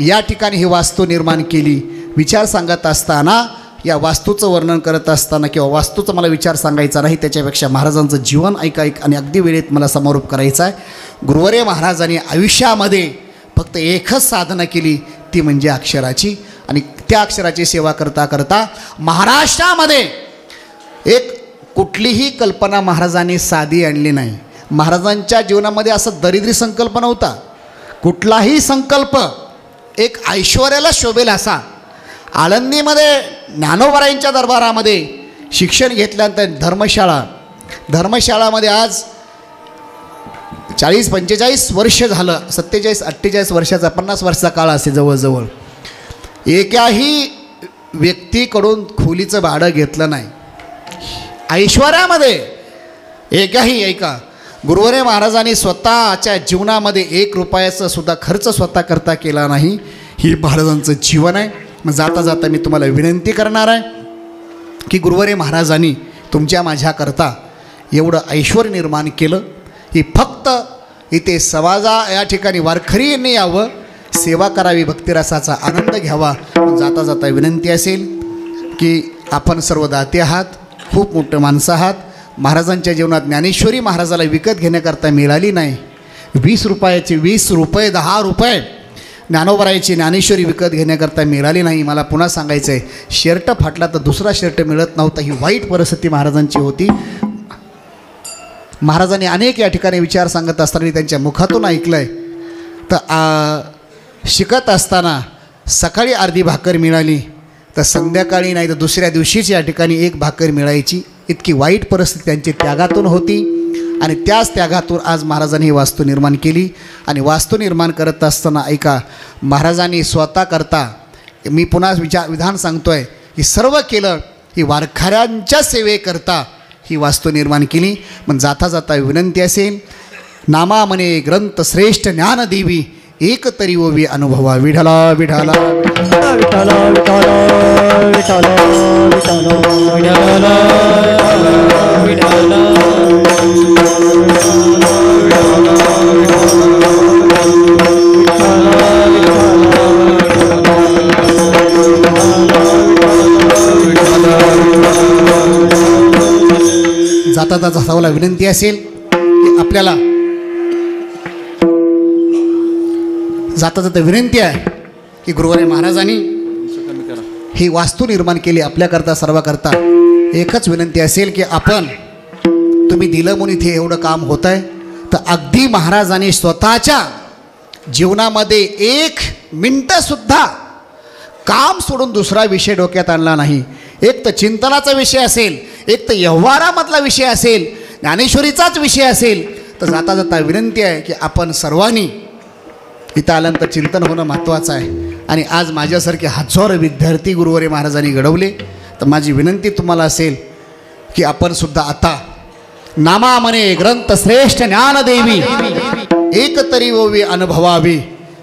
या ठिकाणी ही वास्तू निर्माण केली. विचार सांगत असताना, या वास्तूचं वर्णन करत असताना किंवा वास्तूचा मला विचार सांगायचा नाही, त्याच्यापेक्षा महाराजांचं जीवन ऐका आणि अगदी वेळेत मला समारोप करायचा आहे. गुरुवारे महाराजांनी आयुष्यामध्ये फक्त एकच साधना केली, ती म्हणजे अक्षराची. आणि त्या अक्षराची सेवा करता करता महाराष्ट्रामध्ये एक कुठलीही कल्पना महाराजांनी साधी आणली नाही. महाराजांच्या जीवनामध्ये असं दरिद्री संकल्प नव्हता. कुठलाही संकल्प एक ऐश्वर्याला शोभेल असा. आळंदीमध्ये ज्ञानोबारायांच्या दरबारामध्ये शिक्षण घेतल्यानंतर धर्मशाळामध्ये आज 40-45 वर्ष झालं, 47-48 वर्षाचा, 50 वर्षाचा काळ असे जवळजवळ. एकाही व्यक्तीकडून खोलीचं भाडं घेतलं नाही. ऐश्वर्यामध्ये एकाही, ऐका, गुरुवारे महाराजांनी स्वतःच्या जीवनामध्ये 1 रुपयाचा सुद्धा खर्च स्वतः करता केला नाही. ही महाराजांचं जीवन आहे. मग जाता जाता मी तुम्हाला विनंती करणार आहे की गुरुवारे महाराजांनी तुमच्या माझ्याकरता एवढं ऐश्वर निर्माण केलं. ही फक्त इथे या ठिकाणी वारकरींनी यावं, सेवा करावी, भक्तिरसाचा आनंद घ्यावा. जाता जाता विनंती असेल की आपण सर्व दाते आहात, खूप मोठं माणसं आहात. महाराजांच्या जीवनात ज्ञानेश्वरी महाराजाला विकत घेण्याकरता मिळाली नाही. 20 रुपयाचे 20 रुपये, 10 रुपये ज्ञानोबारायांची ज्ञानेश्वरी विकत घेण्याकरता मिळाली नाही. मला पुन्हा सांगायचं आहे, शर्ट फाटला तर दुसरा शर्ट मिळत नव्हता. ही वाईट परिस्थिती महाराजांची होती. महाराजांनी अनेक या ठिकाणी विचार सांगत असताना त्यांच्या मुखातून ऐकलं आहे. तर शिकत असताना सकाळी अर्धी भाकर मिळाली तर संध्याकाळी नाही तर दुसऱ्या दिवशीच या ठिकाणी 1 भाकर मिळायची. इतकी वाईट परिस्थिती त्यांची त्यागातून होती. आणि त्याच त्यागातून आज महाराजांनी ही वास्तू निर्माण केली. आणि वास्तू निर्माण करत असताना ऐका, महाराजांनी स्वतः करता, मी पुन्हा विधान सांगतो आहे की सर्व केलं ही वारकऱ्यांच्या सेवेकरता ही वास्तू निर्माण केली. मग जाता जाता विनंती असेल, नामा म्हणे ग्रंथ श्रेष्ठ ज्ञानदेवी, एक तरी ओवी अनुभवा. विठाला विठाला विठाला विठाला विठाला विठाला विठाला जाता जाता सावला विनंती असेल की आपल्याला जाता जाता विनंती आहे की गुरुवारे महाराजांनी ही वास्तू निर्माण केली आपल्याकरता, सर्वाकरता. एकच विनंती असेल की आपण, तुम्ही दिलं म्हणून इथे एवढं काम होत आहे, तर अगदी महाराजांनी स्वतःच्या जीवनामध्ये 1 मिनटंसुद्धा काम सोडून दुसरा विषय डोक्यात आणला नाही. एक तर चिंतनाचा विषय असेल, एक तर व्यवहारामधला विषय असेल, ज्ञानेश्वरीचाच विषय असेल. तर जाता जाता विनंती आहे की आपण सर्वांनी इथं आल्यानंतर चिंतन होणं महत्त्वाचं आहे. आणि आज माझ्यासारखे हजारो विद्यार्थी गुरुवारे महाराजांनी घडवले. तर माझी विनंती तुम्हाला असेल की आपण सुद्धा आता नामा म्हणे ग्रंथ श्रेष्ठ ज्ञानदेवी, एक तरी ओवी अनुभवावी,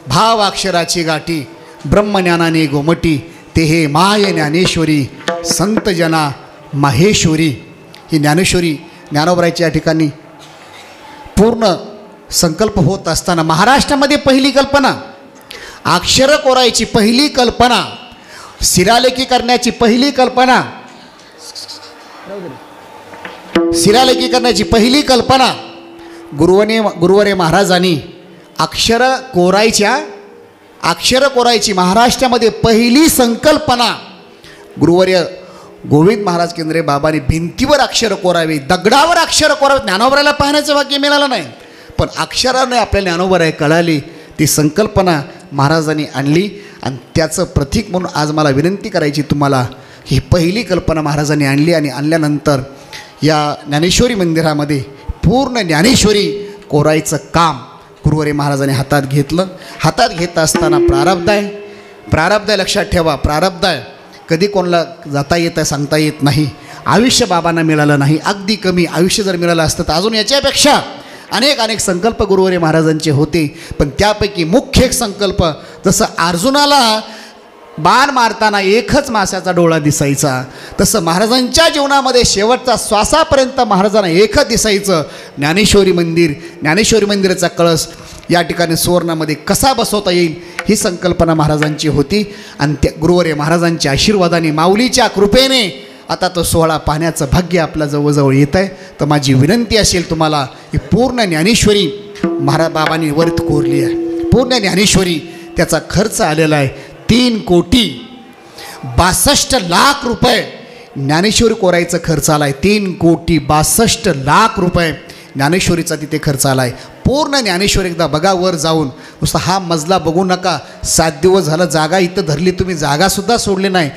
भावाक्षराची गाठी, ब्रह्मज्ञानाने गोमटी, ते हे माय ज्ञानेश्वरी, संत जना माहेश्वरी. ही ज्ञानेश्वरी ज्ञानोबारायांच्या या ठिकाणी पूर्ण संकल्प होत असताना महाराष्ट्रामध्ये पहिली कल्पना, अक्षर कोरायची पहिली कल्पना, शिलालेखी करण्याची पहिली कल्पना, शिलालेखी करण्याची पहिली कल्पना गुरुवारे महाराजांनी अक्षर कोरायची महाराष्ट्रामध्ये पहिली संकल्पना गुरुवर्य गोविंद महाराज केंद्रे बाबांनी भिंतीवर अक्षर कोरावे, दगडावर अक्षर कोरावे. ज्ञानोबाराला पाहण्याचं भाग्य मिळालं नाही, पण अक्षराने आपल्या ज्ञानोबाराय कळाली. ती संकल्पना महाराजांनी आणली आणि त्याचं प्रतीक म्हणून आज मला विनंती करायची तुम्हाला, ही पहिली कल्पना महाराजांनी आणली आणि आणल्यानंतर या ज्ञानेश्वरी मंदिरामध्ये पूर्ण ज्ञानेश्वरी कोरायचं काम गुरुवारी महाराजांनी हातात घेतलं. हातात घेत असताना प्रारब्ध आहे लक्षात ठेवा, प्रारब्ध आहे. कधी कोणाला जाता येतं सांगता येत नाही. आयुष्य बाबांना मिळालं नाही, अगदी कमी आयुष्य जर मिळालं असतं तर अजून याच्यापेक्षा अनेक संकल्प गुरुवारी महाराजांचे होते. पण त्यापैकी मुख्य एक संकल्प, जसं अर्जुनाला बाण मारताना एकच माशाचा डोळा दिसायचा, तसं महाराजांच्या जीवनामध्ये शेवटचा श्वासापर्यंत महाराजांना एकच दिसायचं, ज्ञानेश्वरी मंदिराचा कळस या ठिकाणी सुवर्णामध्ये कसा बसवता येईल ही संकल्पना महाराजांची होती. आणि त्या गुरुवारी महाराजांच्या आशीर्वादाने, माऊलीच्या कृपेने आता तो सोहळा पाहण्याचं भाग्य आपल्या जवळजवळ येत आहे. तर माझी विनंती असेल तुम्हाला, ही पूर्ण ज्ञानेश्वरी बाबांनी वरत कोरली आहे. पूर्ण ज्ञानेश्वरी त्याचा खर्च आलेला आहे 3,62,00,000 रुपये ज्ञानेश्वरी कोरायचा खर्च आला आहे. 3,62,00,000 रुपये ज्ञानेश्वरीचा तिथे खर्च आला आहे. पूर्ण ज्ञानेश्वरी एकदा बघा वर जाऊन, नुसता हा मजला बघू नका. 7 दिवस झालं जागा इथं धरली, तुम्ही जागासुद्धा सोडली नाही.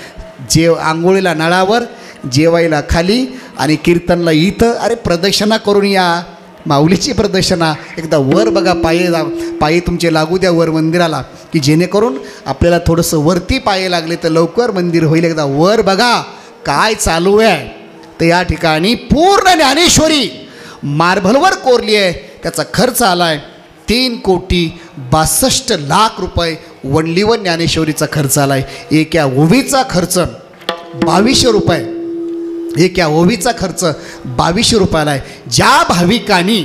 आंघोळीला नळावर, जेवायला खाली आणि कीर्तनला इथं. अरे प्रदक्षिणा करून या, माऊलीची प्रदक्षिणा. एकदा वर बघा, पायी तुमचे लागू द्या वर मंदिराला, की जेणेकरून आपल्याला थोडंसं वरती पाये लागले तर लवकर मंदिर होईल. एकदा वर बघा काय चालू आहे. तर या ठिकाणी पूर्ण ज्ञानेश्वरी मार्बलवर कोरली आहे. त्याचा खर्च आला आहे 3,62,00,000 रुपये. वनलीवन ज्ञानेश्वरीचा खर्च आला आहे. एका ओवीचा खर्च 2,200 रुपये. एका ओवीचा खर्च 2,200 रुपयाला आहे. ज्या भाविकांनी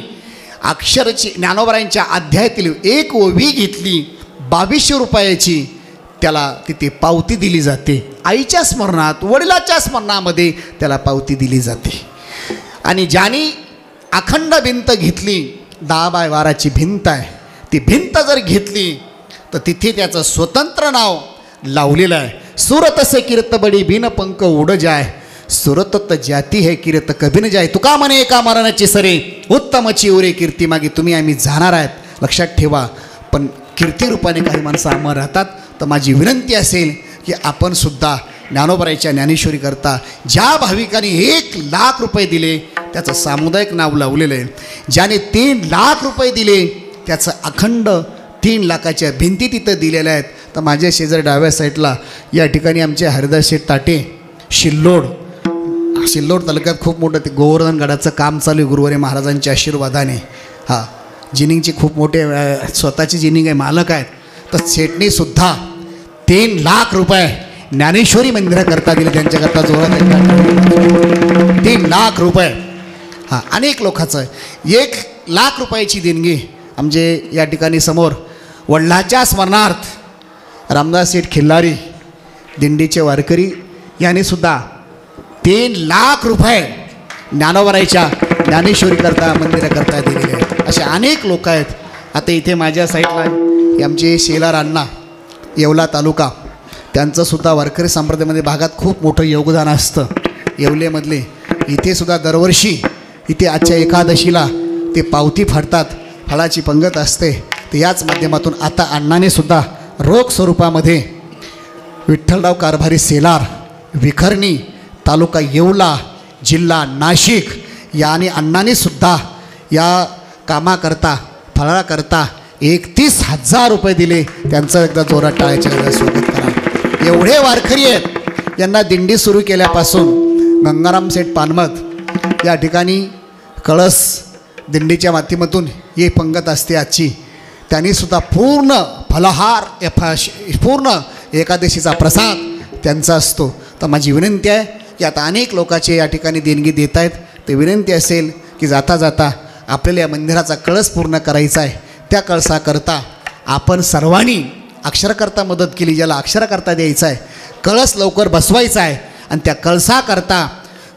अक्षरची ज्ञानोबरायांच्या अध्यायातील एक ओवी घेतली 2,200 रुपयाची, त्याला तिथे पावती दिली जाते. आईच्या स्मरणात, वडिलाच्या स्मरणामध्ये त्याला पावती दिली जाते. आणि ज्यांनी अखंड भिंत घेतली, 10x12ची भिंत आहे, ती भिंत जर घेतली तर तिथे त्याचं स्वतंत्र नाव लावलेलं आहे. सुरत से कीर्त बडी बिन पंक उड जाय, सुरत जाती है कीर्त कभी न जाय. तुका म्हणे एका मरणाची सरे, उत्तमची उरे कीर्ती मागे. तुम्ही आम्ही जाणार आहेत लक्षात ठेवा, पण कीर्तिरूपाने काही माणसं अमर राहतात. तर माझी विनंती असेल की आपण सुद्धा ज्ञानोबरायच्या ज्ञानेश्वरी करता ज्या भाविकांनी 1,00,000 रुपये दिले त्याचं सामुदायिक नाव लावलेलं आहे. ज्याने 3,00,000 रुपये दिले त्याचं अखंड 3,00,000च्या भिंती तिथं दिलेल्या आहेत. तर माझ्या शेजारी डाव्या साईडला या ठिकाणी आमचे हरिदास शेठ ताटे, शिल्लोड तालुक्यात खूप मोठं ते गोवर्धनगडाचं काम चालू आहे गुरुवारी महाराजांच्या आशीर्वादाने. हां, जिनिंगचे खूप मोठे स्वतःची जिनिंग आहे, मालक आहेत. तर शेठनीसुद्धा 3,00,000 रुपये ज्ञानेश्वरी मंदिराकरता दिले. त्यांच्याकरता जोरात 3,00,000 रुपये. हां, अनेक लोकांचं 1,00,000 रुपयाची देणगी आमचे या ठिकाणी समोर वडिलांच्या स्मरणार्थ रामदास शेठ खिल्लारी दिंडीचे वारकरी यांनीसुद्धा 3,00,000 रुपये ज्ञानोबरायच्या ज्ञानेश्वरीकरता मंदिराकरता दिलेले आहेत. असे अनेक लोक आहेत. आता इथे माझ्या साईडला हे आमचे शेलार अण्णा, येवला तालुका, त्यांचंसुद्धा वारकरी संप्रदायामध्ये भागात खूप मोठं योगदान असतं. येवलेमधले इथेसुद्धा दरवर्षी इथे आजच्या एकादशीला ते पावती फाडतात, फळाची पंगत असते. तर याच माध्यमातून आता अण्णानेसुद्धा रोख स्वरूपामध्ये विठ्ठलराव कारभारी सेलार, विखरणी, तालुका येवला, जिल्हा नाशिक याने अण्णानेसुद्धा या कामाकरता, फळाकरता 31,000 रुपये दिले. त्यांचं एकदा जोरात टाळ्याच्या स्वागत करा. एवढे वारकरी आहेत. यांना दिंडी सुरू केल्यापासून गंगाराम सेठ पानमत या ठिकाणी कळस दिंडीच्या माध्यमातून ही पंगत असते आजची, त्यांनीसुद्धा पूर्ण फलाहार, पूर्ण एकादशीचा प्रसाद त्यांचा असतो. तर माझी विनंती आहे की आता अनेक लोकांचे या ठिकाणी देणगी देत आहेत. तर विनंती असेल की जाता जाता आपल्याला या मंदिराचा कळस पूर्ण करायचा आहे. त्या कळसाकरता आपण सर्वांनी अक्षरकर्ता मदत केली, ज्याला अक्षरकर्ता द्यायचा आहे, कळस लवकर बसवायचा आहे. आणि त्या कळसाकरता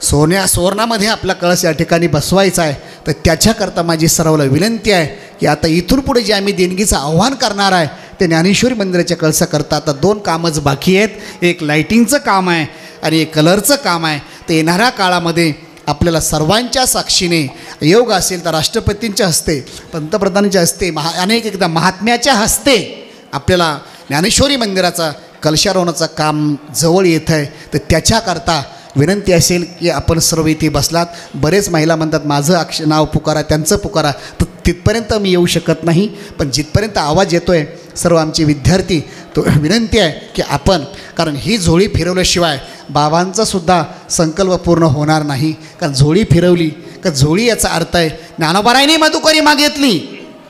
सुवर्णामध्ये आपला कळस या ठिकाणी बसवायचा आहे. तर त्याच्याकरता माझी सर्वांना विनंती आहे की आता इथून पुढे जे आम्ही देणगीचं आव्हान करणार आहे ते ज्ञानेश्वरी मंदिराच्या कळसाकरता आता 2 कामच बाकी आहेत. एक लाईटिंगचं काम आहे आणि एक कलरचं काम आहे. तर येणाऱ्या काळामध्ये आपल्याला सर्वांच्या साक्षीने योग असेल तर राष्ट्रपतींच्या हस्ते, पंतप्रधानांच्या हस्ते, अनेक एकदा महात्म्याच्या हस्ते आपल्याला ज्ञानेश्वरी मंदिराचा कलशारोहणाचं काम जवळ येत आहे. तर त्याच्याकरता विनंती असेल की आपण सर्व इथे बसलात. बरेच महिला म्हणतात माझं नाव पुकारा, त्यांचं पुकारा, तर तिथपर्यंत मी येऊ शकत नाही. पण जिथपर्यंत आवाज येतो आहे सर्व आमचे विद्यार्थी, तो विनंती आहे की आपण, कारण ही झोळी फिरवल्याशिवाय बाबांचासुद्धा संकल्प पूर्ण होणार नाही. कारण झोळी फिरवली का झोळी याचा अर्थ आहे ज्ञानोबारायांनी मधुकरी मागितली.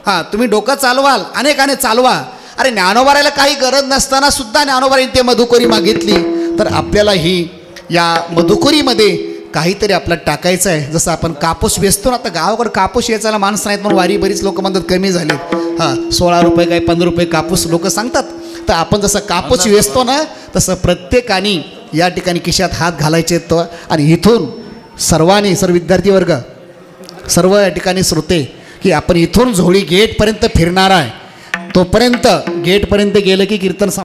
हां, तुम्ही डोकं चालवाल, अनेकाने चालवा. अरे ज्ञानोबारायला काही गरज नसताना सुद्धा ज्ञानोबारायांनी ते मधुकरी मागितली. तर आपल्याला ही या मधुकरीमध्ये काहीतरी आपलं टाकायचं आहे. जसं आपण कापूस वेचतो ना, आता गावाकडे कापूस वेचायला माणसं नाहीत म्हणून वारी बरीच लोक म्हणतात कमी झालेत. हां, 16 रुपये काय 15 रुपये कापूस लोक सांगतात. तर आपण जसं कापूस वेचतो ना, तसं प्रत्येकाने या ठिकाणी खिशात हात घालायचे तो. आणि इथून सर्वांनी, सर्व विद्यार्थी वर्ग, सर्व या ठिकाणी श्रोते, की आपण इथून झोळी गेटपर्यंत फिरणार आहे. तोपर्यंत गेटपर्यंत गेलं की कीर्तन